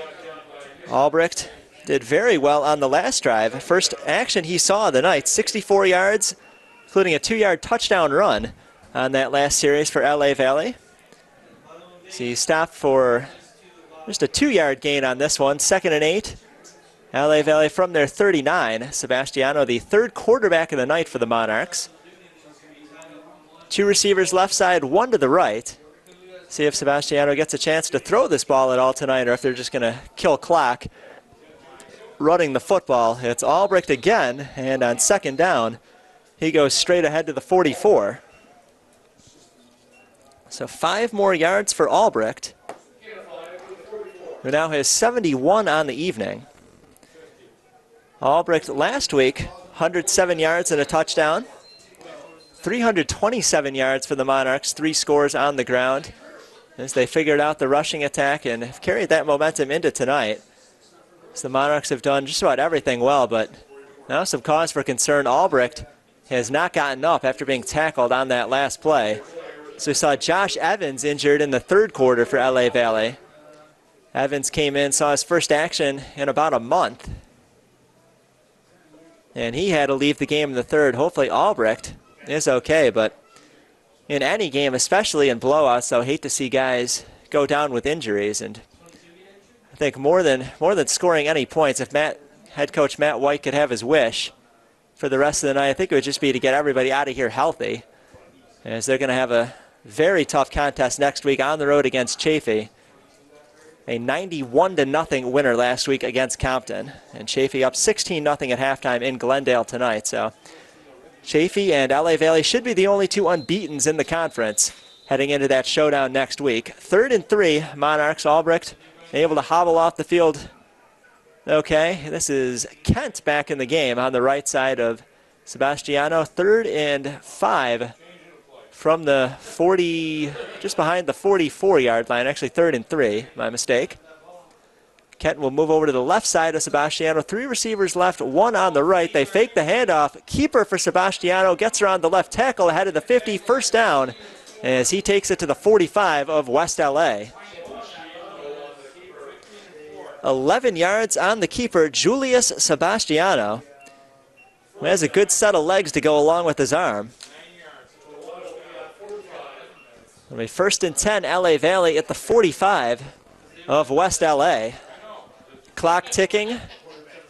Albrecht did very well on the last drive. First action he saw of the night, 64 yards, including a 2-yard touchdown run on that last series for LA Valley. So he stopped for just a 2-yard gain on this one, 2nd and 8. LA Valley from their 39. Sebastiano, the third quarterback of the night for the Monarchs. 2 receivers left side, 1 to the right. See if Sebastiano gets a chance to throw this ball at all tonight or if they're just going to kill clock running the football. It's Albrecht again, and on 2nd down, he goes straight ahead to the 44. So 5 more yards for Albrecht, who now has 71 on the evening. Albrecht last week, 107 yards and a touchdown. 327 yards for the Monarchs, 3 scores on the ground as they figured out the rushing attack and have carried that momentum into tonight. So the Monarchs have done just about everything well, but now some cause for concern. Albrecht has not gotten up after being tackled on that last play. So we saw Josh Evans injured in the third quarter for LA Valley. Evans came in, saw his first action in about a month, and he had to leave the game in the third. Hopefully Albrecht is okay, but in any game, especially in blowouts, I hate to see guys go down with injuries. And I think more than scoring any points, if head coach Matt White could have his wish for the rest of the night, I think it would just be to get everybody out of here healthy, as they're going to have a very tough contest next week on the road against Chaffee. A 91-0 winner last week against Compton. And Chaffee up 16-0 at halftime in Glendale tonight. So Chaffee and LA Valley should be the only 2 unbeatens in the conference heading into that showdown next week. 3rd and 3, Monarchs. Albrecht able to hobble off the field. Okay, this is Kent back in the game on the right side of Sebastiano. 3rd and 5 from the 40, just behind the 44-yard line. Actually 3rd and 3, my mistake. Kent will move over to the left side of Sebastiano. 3 receivers left, 1 on the right. They fake the handoff. Keeper for Sebastiano gets around the left tackle ahead of the 50. First down as he takes it to the 45 of West LA. 11 yards on the keeper, Julius Sebastiano, who has a good set of legs to go along with his arm. It'll be 1st and 10, LA Valley at the 45 of West LA. Clock ticking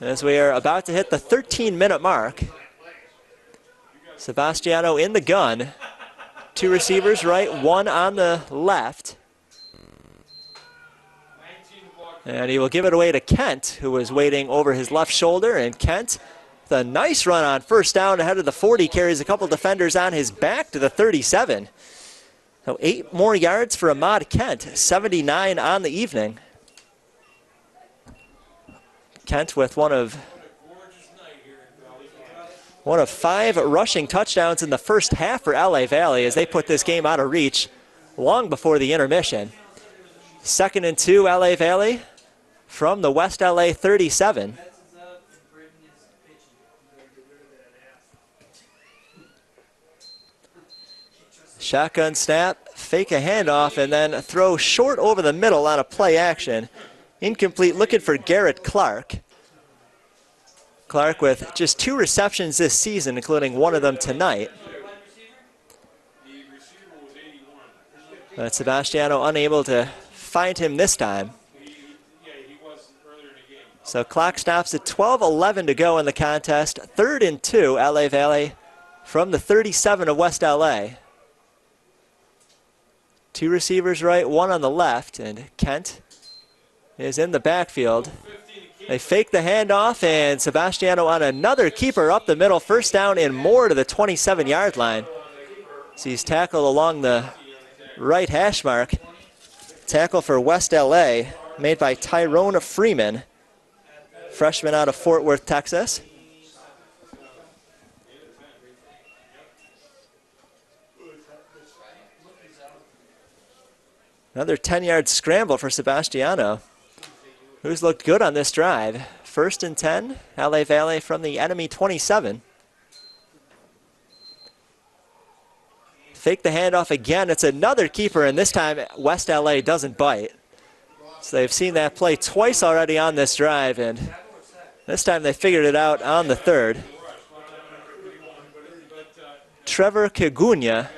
as we are about to hit the 13-minute mark. Sebastiano in the gun. 2 receivers right, 1 on the left. And he will give it away to Kent, who was waiting over his left shoulder. And Kent, with a nice run on first down ahead of the 40, carries a couple defenders on his back to the 37. So 8 more yards for Ahmad Kent, 79 on the evening. Kent with one of 5 rushing touchdowns in the first half for LA Valley as they put this game out of reach long before the intermission. 2nd and 2, LA Valley from the West LA 37. Shotgun snap, fake a handoff and then throw short over the middle on a play action. Incomplete, looking for Garrett Clark. Clark with just 2 receptions this season, including one of them tonight. But Sebastiano unable to find him this time. So clock stops at 12:11 to go in the contest. 3rd and 2, LA Valley from the 37 of West LA. 2 receivers right, 1 on the left, and Kent is in the backfield. They fake the handoff, and Sebastiano on another keeper up the middle. First down and more to the 27-yard line. So he's tackled along the right hash mark. Tackle for West LA made by Tyrone Freeman, freshman out of Fort Worth, Texas. Another 10-yard scramble for Sebastiano, who's looked good on this drive. 1st and 10, LA Valley from the enemy 27. Fake the handoff again. It's another keeper, and this time West LA doesn't bite. So they've seen that play twice already on this drive, and this time they figured it out on the 3rd. Trevor Kagunya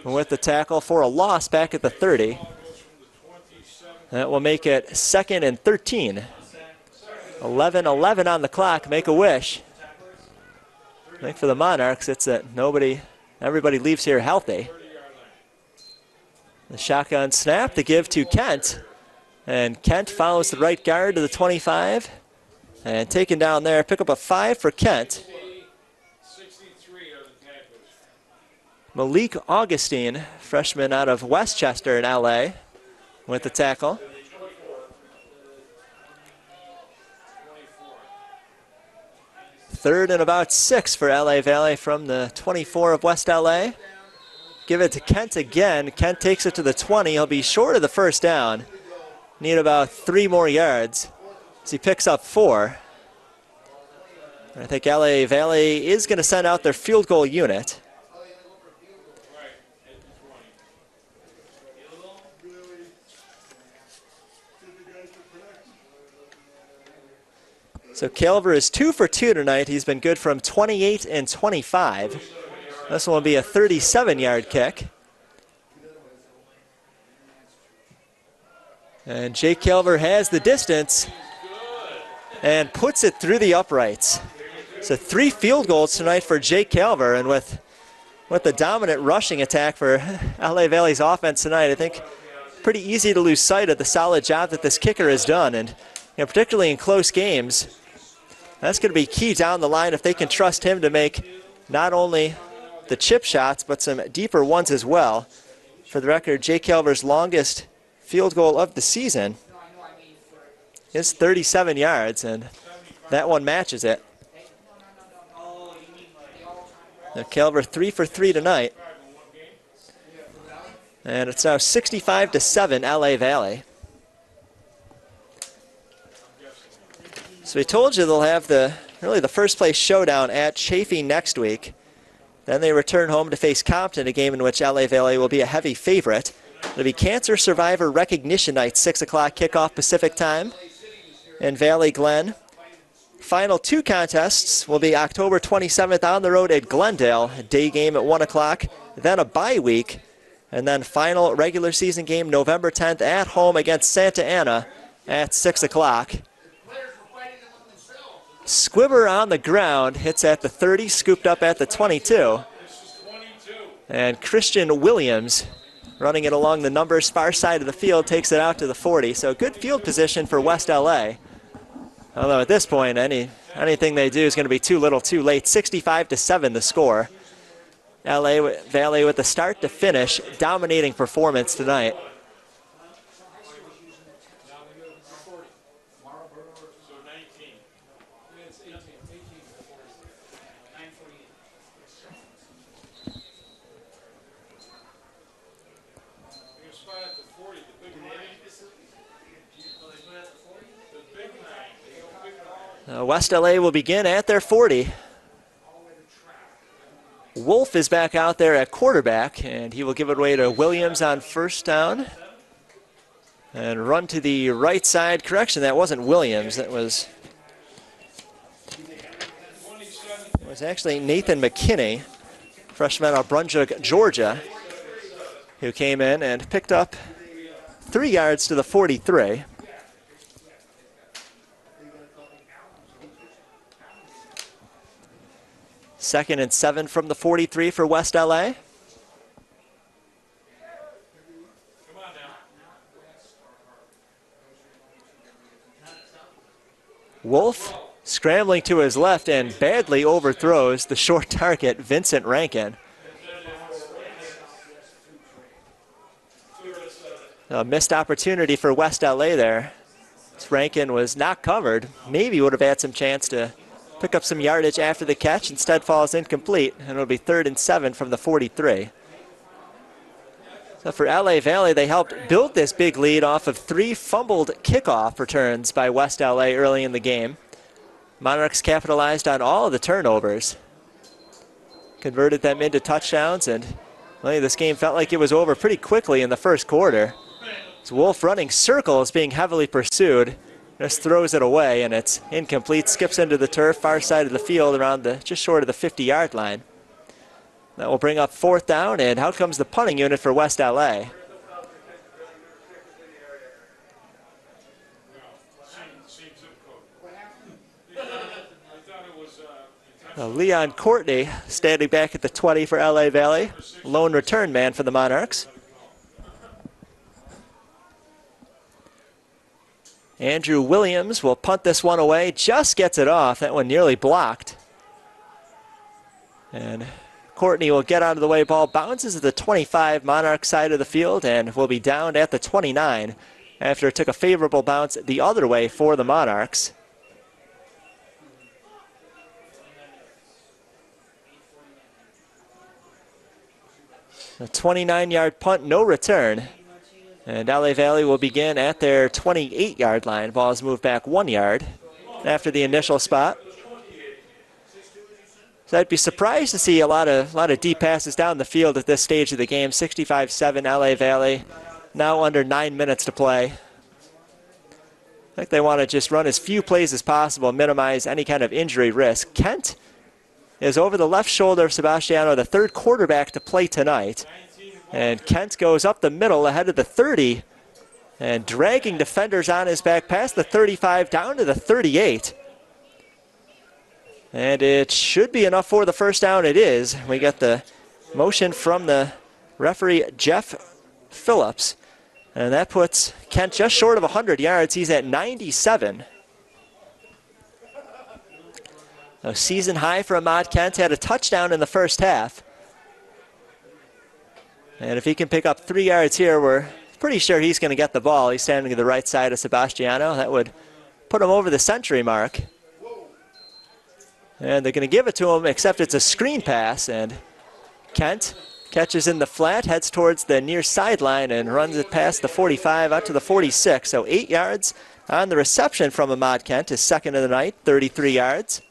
with the tackle for a loss back at the 30. That will make it 2nd and 13. 11-11 on the clock. Make a wish. I think for the Monarchs, it's that everybody leaves here healthy. The shotgun snap, the give to Kent. And Kent follows the right guard to the 25. And taken down there, pick up a 5 for Kent. Malik Augustine, freshman out of Westchester in LA, with the tackle. Third and about 6 for LA Valley from the 24 of West LA. Give it to Kent again. Kent takes it to the 20. He'll be short of the first down. Need about 3 more yards as he picks up 4. I think LA Valley is going to send out their field goal unit. So Calver is 2 for 2 tonight. He's been good from 28 and 25. This one will be a 37-yard kick. And Jake Calver has the distance and puts it through the uprights. So 3 field goals tonight for Jake Calver, and with the dominant rushing attack for LA Valley's offense tonight, I think pretty easy to lose sight of the solid job that this kicker has done, and particularly in close games. That's going to be key down the line if they can trust him to make not only the chip shots, but some deeper ones as well. For the record, Jake Calver's longest field goal of the season is 37 yards, and that one matches it. Now Calver 3 for 3 tonight. And it's now 65-7 LA Valley. So we told you they'll have the first place showdown at Chaffey next week. Then they return home to face Compton, a game in which LA Valley will be a heavy favorite. It'll be Cancer Survivor Recognition Night, 6 o'clock kickoff Pacific time in Valley Glen. Final 2 contests will be October 27th on the road at Glendale, a day game at 1 o'clock, then a bye week, and then final regular season game November 10th at home against Santa Ana at 6 o'clock. Squibber on the ground, hits at the 30, scooped up at the 22. And Christian Williams, running it along the numbers far side of the field, takes it out to the 40. So good field position for West LA. Although at this point, anything they do is going to be too little too late. 65-7 the score. LA Valley with the start to finish dominating performance tonight. West LA will begin at their 40. Wolf is back out there at quarterback, and he will give it away to Williams on first down. And run to the right side. Correction, that wasn't Williams. That was actually Nathan McKinney, freshman out of Brunswick, Georgia, who came in and picked up 3 yards to the 43. Second and 7 from the 43 for West LA. Wolf scrambling to his left and badly overthrows the short target, Vincent Rankin. A missed opportunity for West LA there. Rankin was not covered. Maybe would have had some chance to pick up some yardage after the catch. Instead falls incomplete, and it'll be 3rd and 7 from the 43. So for LA Valley, they helped build this big lead off of 3 fumbled kickoff returns by West LA early in the game. Monarchs capitalized on all of the turnovers, converted them into touchdowns, and well, this game felt like it was over pretty quickly in the first quarter. As Wolf running circles, being heavily pursued, just throws it away, and it's incomplete, skips into the turf, far side of the field around just short of the 50-yard line. That will bring up 4th down, and out comes the punting unit for West LA. Leon Courtney standing back at the 20 for LA Valley, lone return man for the Monarchs. Andrew Williams will punt this one away, just gets it off. That one nearly blocked. And Courtney will get out of the way. Ball bounces at the 25 Monarch side of the field and will be down at the 29 after it took a favorable bounce the other way for the Monarchs. A 29-yard punt, no return. And LA Valley will begin at their 28-yard line. Ball is moved back 1 yard after the initial spot. So I'd be surprised to see a lot of deep passes down the field at this stage of the game. 65-7 LA Valley, now under 9 minutes to play. I think they want to just run as few plays as possible, minimize any kind of injury risk. Kent is over the left shoulder of Sebastiano, the 3rd quarterback to play tonight. And Kent goes up the middle ahead of the 30 and dragging defenders on his back past the 35 down to the 38. And it should be enough for the first down. It is. We get the motion from the referee, Jeff Phillips. And that puts Kent just short of 100 yards. He's at 97. A season high for Ahmad Kent. Had a touchdown in the first half. And if he can pick up 3 yards here, we're pretty sure he's going to get the ball. He's standing to the right side of Sebastiano. That would put him over the century mark. And they're going to give it to him, except it's a screen pass. And Kent catches in the flat, heads towards the near sideline, and runs it past the 45 out to the 46. So 8 yards on the reception from Ahmad Kent, his second of the night, 33 yards.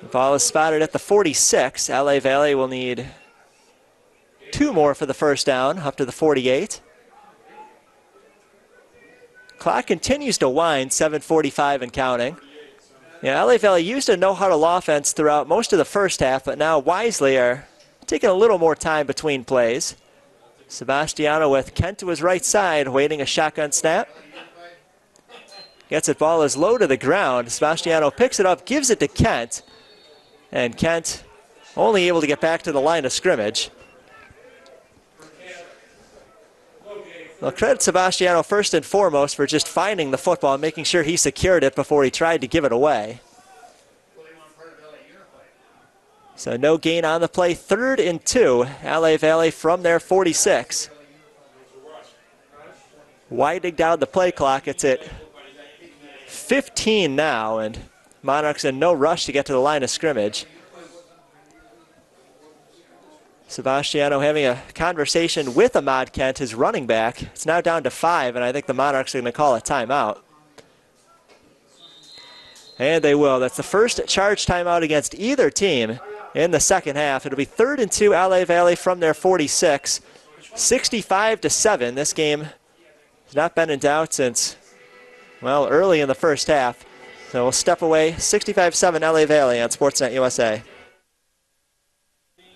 The ball is spotted at the 46. LA Valley will need 2 more for the first down, up to the 48. Clock continues to wind, 7:45 and counting. Yeah, LA Valley used a no-huddle offense throughout most of the first half, but now wisely are taking a little more time between plays. Sebastiano with Kent to his right side, waiting a shotgun snap. Gets it, ball is low to the ground. Sebastiano picks it up, gives it to Kent. And Kent only able to get back to the line of scrimmage. Well, credit Sebastiano first and foremost for just finding the football and making sure he secured it before he tried to give it away. So no gain on the play. 3rd and 2. LA Valley from their 46. Winding down the play clock. It's at 15 now, and Monarchs in no rush to get to the line of scrimmage. Sebastiano having a conversation with Ahmad Kent, his running back. It's now down to 5, and I think the Monarchs are going to call a timeout. And they will. That's the first charge timeout against either team in the second half. It'll be 3rd and 2, LA Valley from their 46. 65-7. This game has not been in doubt since, well, early in the first half. So we'll step away. 65-7 LA Valley on Sportsnet USA.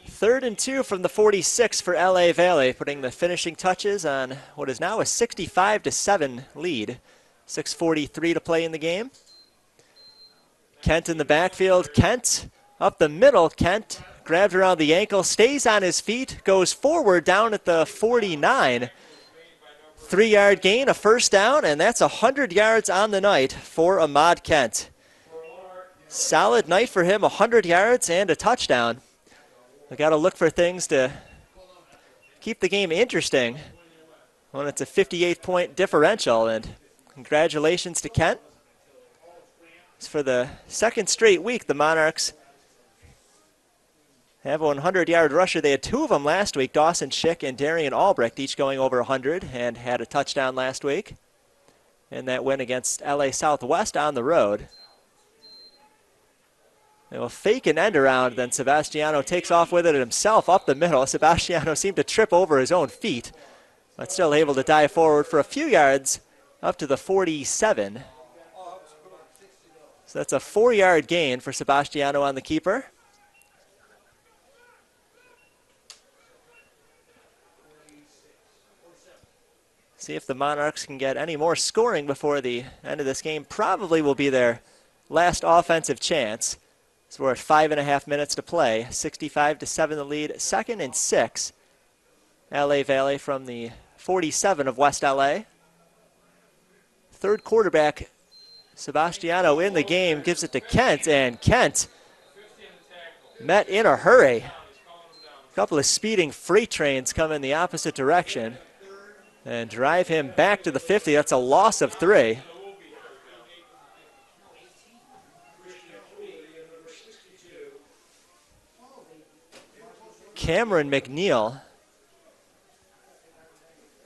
3rd and 2 from the 46 for LA Valley, putting the finishing touches on what is now a 65-7 lead. 6:43 to play in the game. Kent in the backfield. Kent up the middle. Kent grabbed around the ankle, stays on his feet, goes forward down at the 49. 3-yard gain, a first down, and that's 100 yards on the night for Ahmad Kent. Solid night for him, 100 yards and a touchdown. We got to look for things to keep the game interesting when it's a 58-point differential, and congratulations to Kent. For the second straight week, the Monarchs have a 100-yard rusher. They had 2 of them last week, Dawson Schick and Darian Albrecht, each going over 100, and had a touchdown last week. And that win against LA Southwest on the road. They will fake an end around, then Sebastiano takes off with it himself up the middle. Sebastiano seemed to trip over his own feet, but still able to dive forward for a few yards up to the 47. So that's a 4-yard gain for Sebastiano on the keeper. See if the Monarchs can get any more scoring before the end of this game. Probably will be their last offensive chance. So we're at 5.5 minutes to play. 65-7 the lead. 2nd and 6. LA Valley from the 47 of West LA. Third quarterback Sebastiano in the game, gives it to Kent, and Kent met in a hurry. A couple of speeding freight trains come in the opposite direction and drive him back to the 50. That's a loss of 3. Cameron McNeil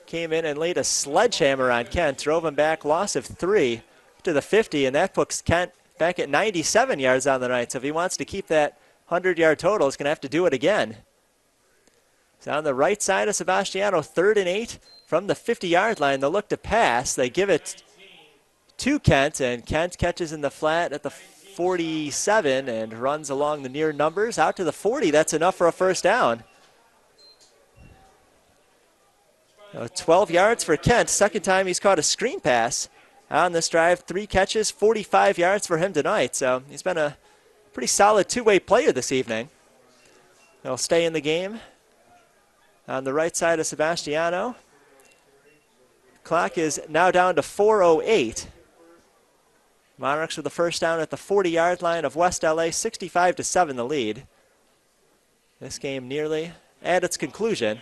came in and laid a sledgehammer on Kent, drove him back, loss of 3 to the 50, and that puts Kent back at 97 yards on the night. So if he wants to keep that 100-yard total, he's going to have to do it again. So on the right side of Sebastiano, 3rd and 8 from the 50-yard line. They'll look to pass. They give it to Kent, and Kent catches in the flat at the 47 and runs along the near numbers out to the 40. That's enough for a first down. 12 yards for Kent. Second time he's caught a screen pass on this drive. 3 catches, 45 yards for him tonight. So he's been a pretty solid two-way player this evening. He'll stay in the game on the right side of Sebastiano. Clock is now down to 4:08. Monarchs with the first down at the 40-yard line of West LA, 65-7 the lead. This game nearly at its conclusion.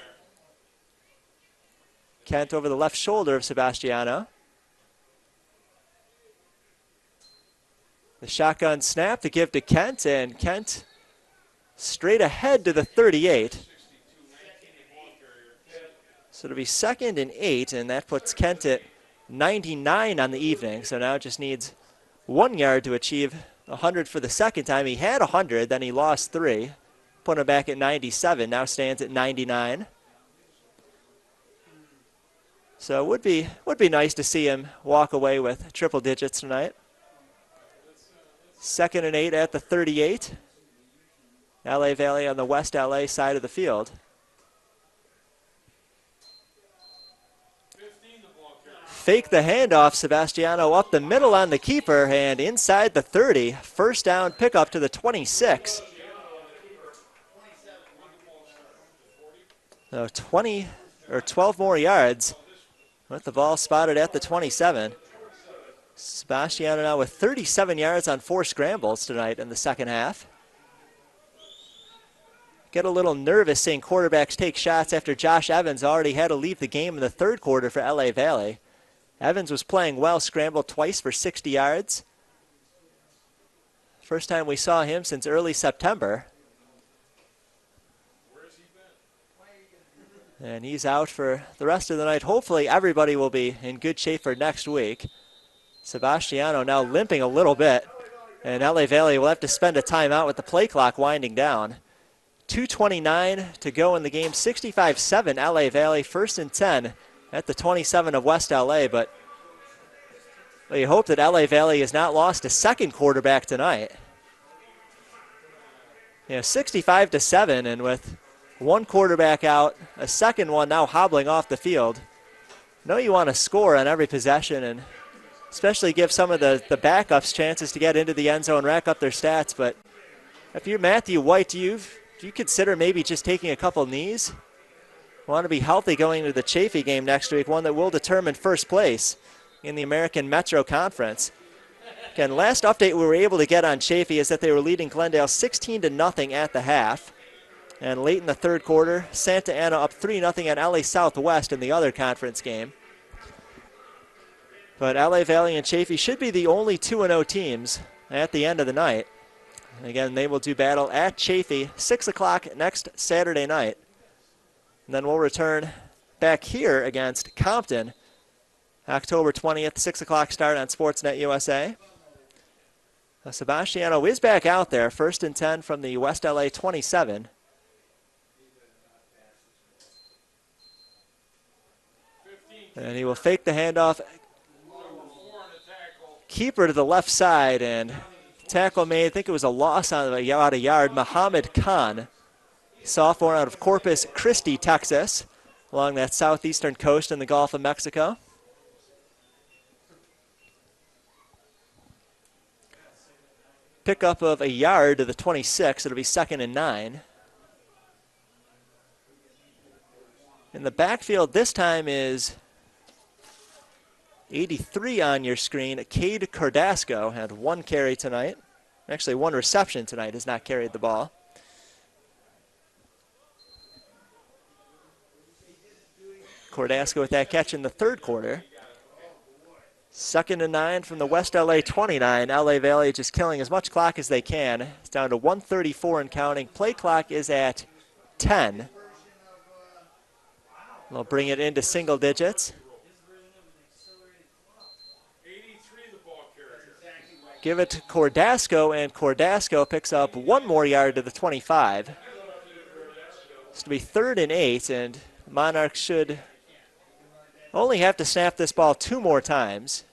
Kent over the left shoulder of Sebastiano. The shotgun snap to give to Kent, and Kent straight ahead to the 38. So it'll be 2nd and 8, and that puts Kent at 99 on the evening. So now just needs 1 yard to achieve 100 for the second time. He had 100, then he lost 3. Put him back at 97, now stands at 99. So it would be nice to see him walk away with triple digits tonight. 2nd and 8 at the 38. LA Valley on the West LA side of the field. Fake the handoff, Sebastiano up the middle on the keeper and inside the 30. First down pickup to the 26. So 20 or 12 more yards with the ball spotted at the 27. Sebastiano now with 37 yards on 4 scrambles tonight in the second half. Get a little nervous seeing quarterbacks take shots after Josh Evans already had to leave the game in the third quarter for LA Valley. Evans was playing well, scrambled twice for 60 yards. First time we saw him since early September. And he's out for the rest of the night. Hopefully everybody will be in good shape for next week. Sebastiano now limping a little bit. And LA Valley will have to spend a timeout with the play clock winding down. 2:29 to go in the game. 65-7 LA Valley, 1st and 10 at the 27 of West LA. But you hope that LA Valley has not lost a second quarterback tonight. 65-7, and with one quarterback out, a second one now hobbling off the field. You want to score on every possession, and especially give some of the backups chances to get into the end zone, rack up their stats. But if you're Matthew White, do you consider maybe just taking a couple knees? Want to be healthy going into the Chaffee game next week, one that will determine first place in the American Metro Conference. Again, last update we were able to get on Chaffee is that they were leading Glendale 16-0 at the half. And late in the third quarter, Santa Ana up 3-0 at LA Southwest in the other conference game. But LA Valley and Chaffee should be the only 2-0 teams at the end of the night. And again, they will do battle at Chaffee, 6 o'clock next Saturday night. And then we'll return back here against Compton, October 20th, 6 o'clock start on Sportsnet USA. Sebastiano is back out there, 1st and 10 from the West LA 27. And he will fake the handoff. Keeper to the left side, and tackle made, I think it was a loss on about a yard. Muhammad Khan, sophomore out of Corpus Christi, Texas, along that southeastern coast in the Gulf of Mexico. Pickup of a yard to the 26. It'll be 2nd and 9. In the backfield this time is 83 on your screen. Cade Cordasco had 1 carry tonight. Actually, 1 reception tonight, has not carried the ball. Cordasco with that catch in the third quarter. 2nd and 9 from the West LA 29. LA Valley just killing as much clock as they can. It's down to 1:34 and counting. Play clock is at 10. They'll bring it into single digits. Give it to Cordasco, and Cordasco picks up 1 more yard to the 25. It's to be 3rd and 8, and Monarchs should only have to snap this ball 2 more times.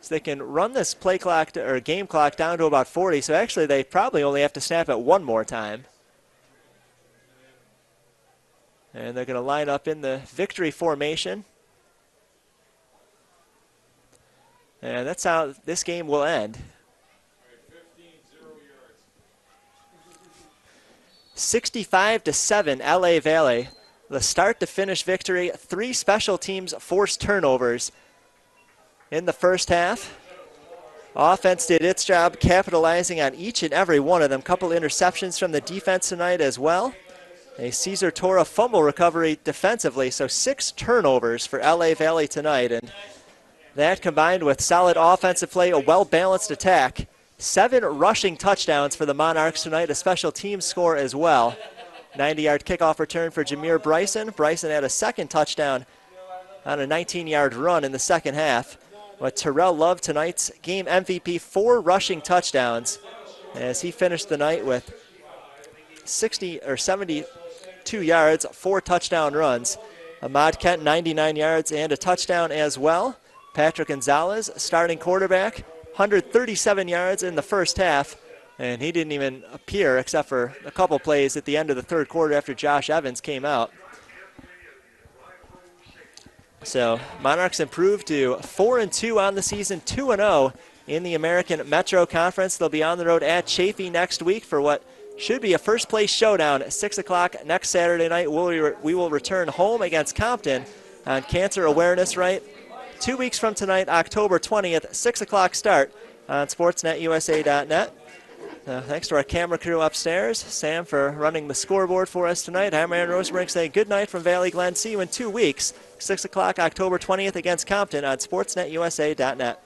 So they can run this play clock or game clock down to about 40, so actually they probably only have to snap it 1 more time. And they're going to line up in the victory formation. And that's how this game will end. 65-7 LA Valley. The start to finish victory. 3 special teams forced turnovers in the first half. Offense did its job capitalizing on each and every one of them. Couple interceptions from the defense tonight as well. A Cesar Torra fumble recovery defensively, so 6 turnovers for LA Valley tonight. And that combined with solid offensive play, a well-balanced attack. 7 rushing touchdowns for the Monarchs tonight, a special team score as well. 90-yard kickoff return for Jameer Bryson. Bryson had a 2nd touchdown on a 19-yard run in the second half. But Terrell Love, tonight's game MVP, 4 rushing touchdowns as he finished the night with 72 yards, 4 touchdown runs. Ahmad Kent, 99 yards and a touchdown as well. Patrick Gonzalez, starting quarterback, 137 yards in the first half, and he didn't even appear except for a couple plays at the end of the third quarter after Josh Evans came out. So Monarchs improved to 4-2 on the season, 2-0 in the American Metro Conference. They'll be on the road at Chaffee next week for what should be a first-place showdown at 6 o'clock next Saturday night. We will return home against Compton on Cancer Awareness Night. 2 weeks from tonight, October 20th, 6 o'clock start on SportsNetUSA.net. Thanks to our camera crew upstairs. Sam for running the scoreboard for us tonight. I'm Aaron Rosenberg saying good night from Valley Glen. See you in 2 weeks, 6 o'clock, October 20th against Compton on SportsNetUSA.net.